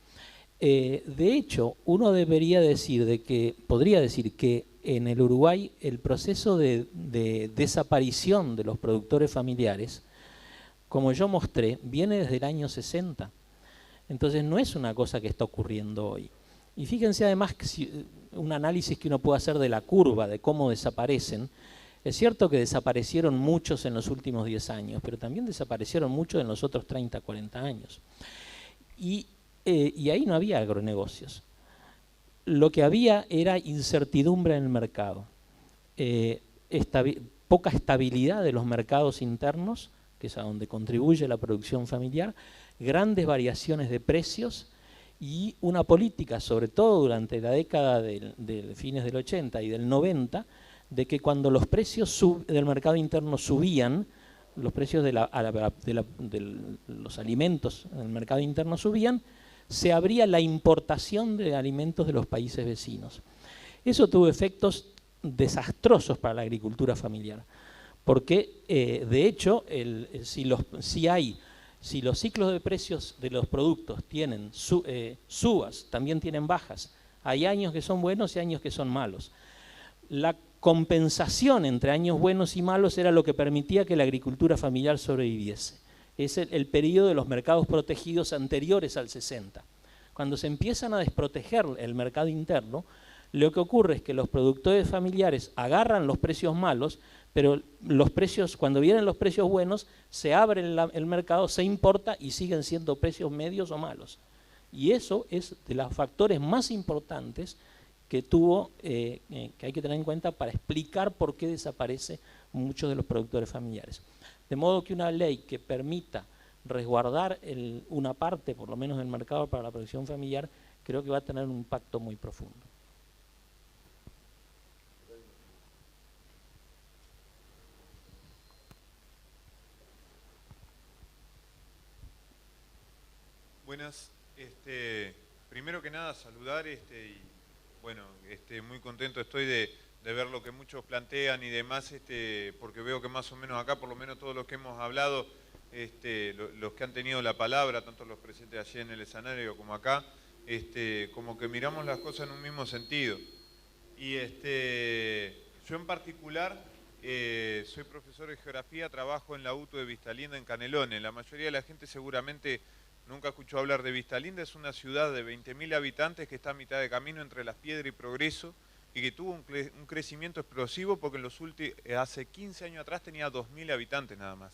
De hecho, uno podría decir que en el Uruguay el proceso de desaparición de los productores familiares, como yo mostré, viene desde el año 60. Entonces no es una cosa que está ocurriendo hoy. Y fíjense además que un análisis que uno puede hacer de la curva, de cómo desaparecen. Es cierto que desaparecieron muchos en los últimos 10 años, pero también desaparecieron muchos en los otros 30, 40 años. Y ahí no había agronegocios. Lo que había era incertidumbre en el mercado, poca estabilidad de los mercados internos, que es a donde contribuye la producción familiar, grandes variaciones de precios y una política, sobre todo durante la década de fines del 80 y del 90, de que cuando los precios del mercado interno subían, los precios de los alimentos en el mercado interno subían, se abría la importación de alimentos de los países vecinos. Eso tuvo efectos desastrosos para la agricultura familiar, porque de hecho, si los ciclos de precios de los productos tienen subas, también tienen bajas, hay años que son buenos y años que son malos. La compensación entre años buenos y malos era lo que permitía que la agricultura familiar sobreviviese. Es el periodo de los mercados protegidos anteriores al 60. Cuando se empiezan a desproteger el mercado interno, lo que ocurre es que los productores familiares agarran los precios malos, pero los precios, cuando vienen los precios buenos, se abre el mercado, se importa y siguen siendo precios medios o malos. Y eso es de los factores más importantes que hay que tener en cuenta para explicar por qué desaparece muchos de los productores familiares. De modo que una ley que permita resguardar una parte, por lo menos del mercado para la producción familiar, creo que va a tener un impacto muy profundo. Buenas, primero que nada saludar y bueno, muy contento estoy de ver lo que muchos plantean y demás, porque veo que más o menos acá, por lo menos todos los que hemos hablado, los que han tenido la palabra, tanto los presentes allí en el escenario como acá, como que miramos las cosas en un mismo sentido. Y yo en particular soy profesor de geografía, trabajo en la UTU de Vistalinda en Canelones. La mayoría de la gente seguramente nunca escuchó hablar de Vistalinda. Es una ciudad de 20.000 habitantes que está a mitad de camino entre Las Piedras y Progreso y que tuvo un crecimiento explosivo porque hace 15 años atrás tenía 2.000 habitantes nada más.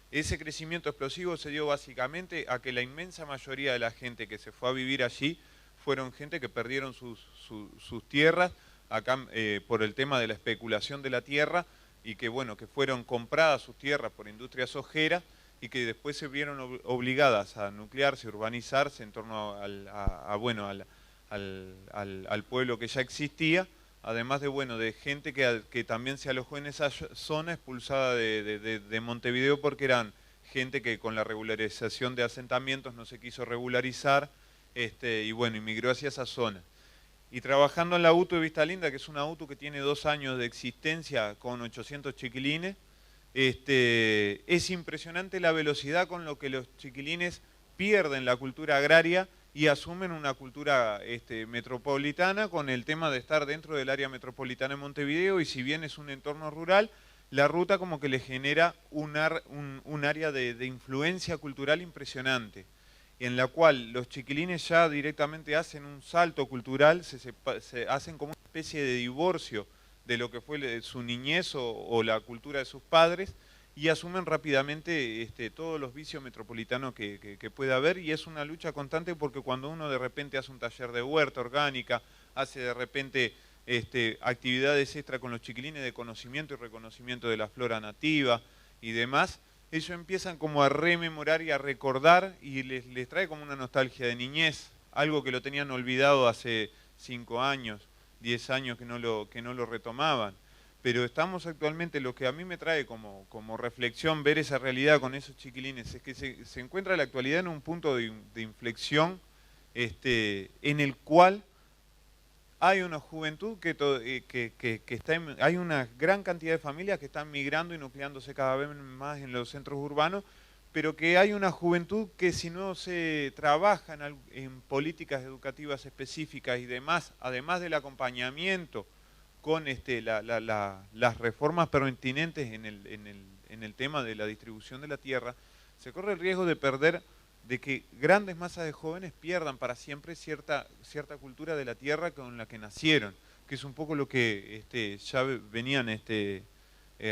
Ese crecimiento explosivo se dio básicamente a que la inmensa mayoría de la gente que se fue a vivir allí fueron gente que perdieron sus tierras acá, por el tema de la especulación de la tierra y que, bueno, que fueron compradas sus tierras por industrias ojeras y que después se vieron obligadas a nuclearse, urbanizarse en torno al pueblo que ya existía, además de gente que también se alojó en esa zona expulsada de Montevideo porque eran gente que con la regularización de asentamientos no se quiso regularizar y bueno, inmigró hacia esa zona. Y trabajando en la UTU de Vistalinda, que es una UTU que tiene 2 años de existencia con 800 chiquilines, es impresionante la velocidad con lo que los chiquilines pierden la cultura agraria y asumen una cultura metropolitana con el tema de estar dentro del área metropolitana de Montevideo y si bien es un entorno rural, la ruta como que le genera un área de influencia cultural impresionante, en la cual los chiquilines ya directamente hacen un salto cultural, se hacen como una especie de divorcio de lo que fue su niñez o la cultura de sus padres y asumen rápidamente todos los vicios metropolitanos que puede haber y es una lucha constante porque cuando uno de repente hace un taller de huerta orgánica, hace de repente actividades extra con los chiquilines de conocimiento y reconocimiento de la flora nativa y demás, ellos empiezan como a rememorar y a recordar y les trae como una nostalgia de niñez, algo que lo tenían olvidado hace 5 años, 10 años que no lo retomaban. Pero estamos actualmente, lo que a mí me trae como reflexión ver esa realidad con esos chiquilines, es que se encuentra la actualidad en un punto de inflexión en el cual hay una juventud hay una gran cantidad de familias que están migrando y nucleándose cada vez más en los centros urbanos, pero que hay una juventud que si no se trabaja en políticas educativas específicas y demás, además del acompañamiento con las reformas pertinentes en el tema de la distribución de la tierra, se corre el riesgo de que grandes masas de jóvenes pierdan para siempre cierta cultura de la tierra con la que nacieron, que es un poco lo que ya venían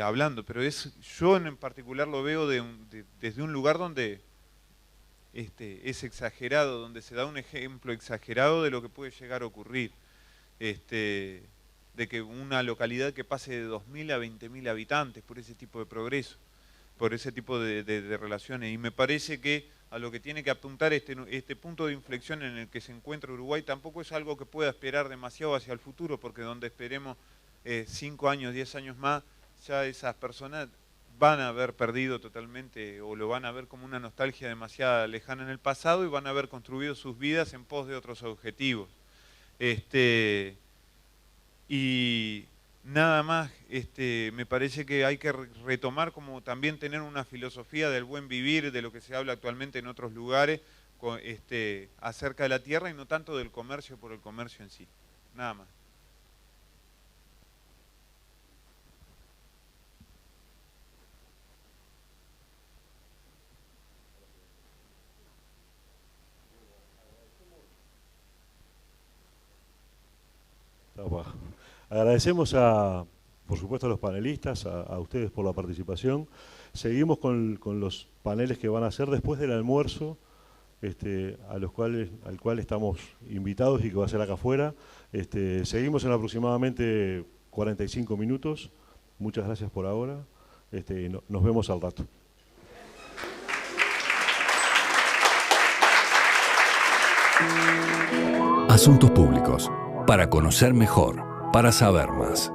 hablando, pero yo en particular lo veo desde un lugar donde es exagerado, donde se da un ejemplo exagerado de lo que puede llegar a ocurrir, de que una localidad que pase de 2.000 a 20.000 habitantes por ese tipo de progreso, por ese tipo de relaciones, y me parece que a lo que tiene que apuntar este punto de inflexión en el que se encuentra Uruguay tampoco es algo que pueda esperar demasiado hacia el futuro, porque donde esperemos 5 años, 10 años más, ya esas personas van a haber perdido totalmente o lo van a ver como una nostalgia demasiado lejana en el pasado y van a haber construido sus vidas en pos de otros objetivos. Y nada más, me parece que hay que retomar como también tener una filosofía del buen vivir, de lo que se habla actualmente en otros lugares, acerca de la tierra y no tanto del comercio por el comercio en sí. Nada más. Agradecemos por supuesto a los panelistas, a ustedes por la participación. Seguimos con los paneles que van a hacer después del almuerzo, al cual estamos invitados y que va a ser acá afuera. Seguimos en aproximadamente 45 minutos. Muchas gracias por ahora. Nos vemos al rato. Asuntos Públicos. Para conocer mejor, para saber más.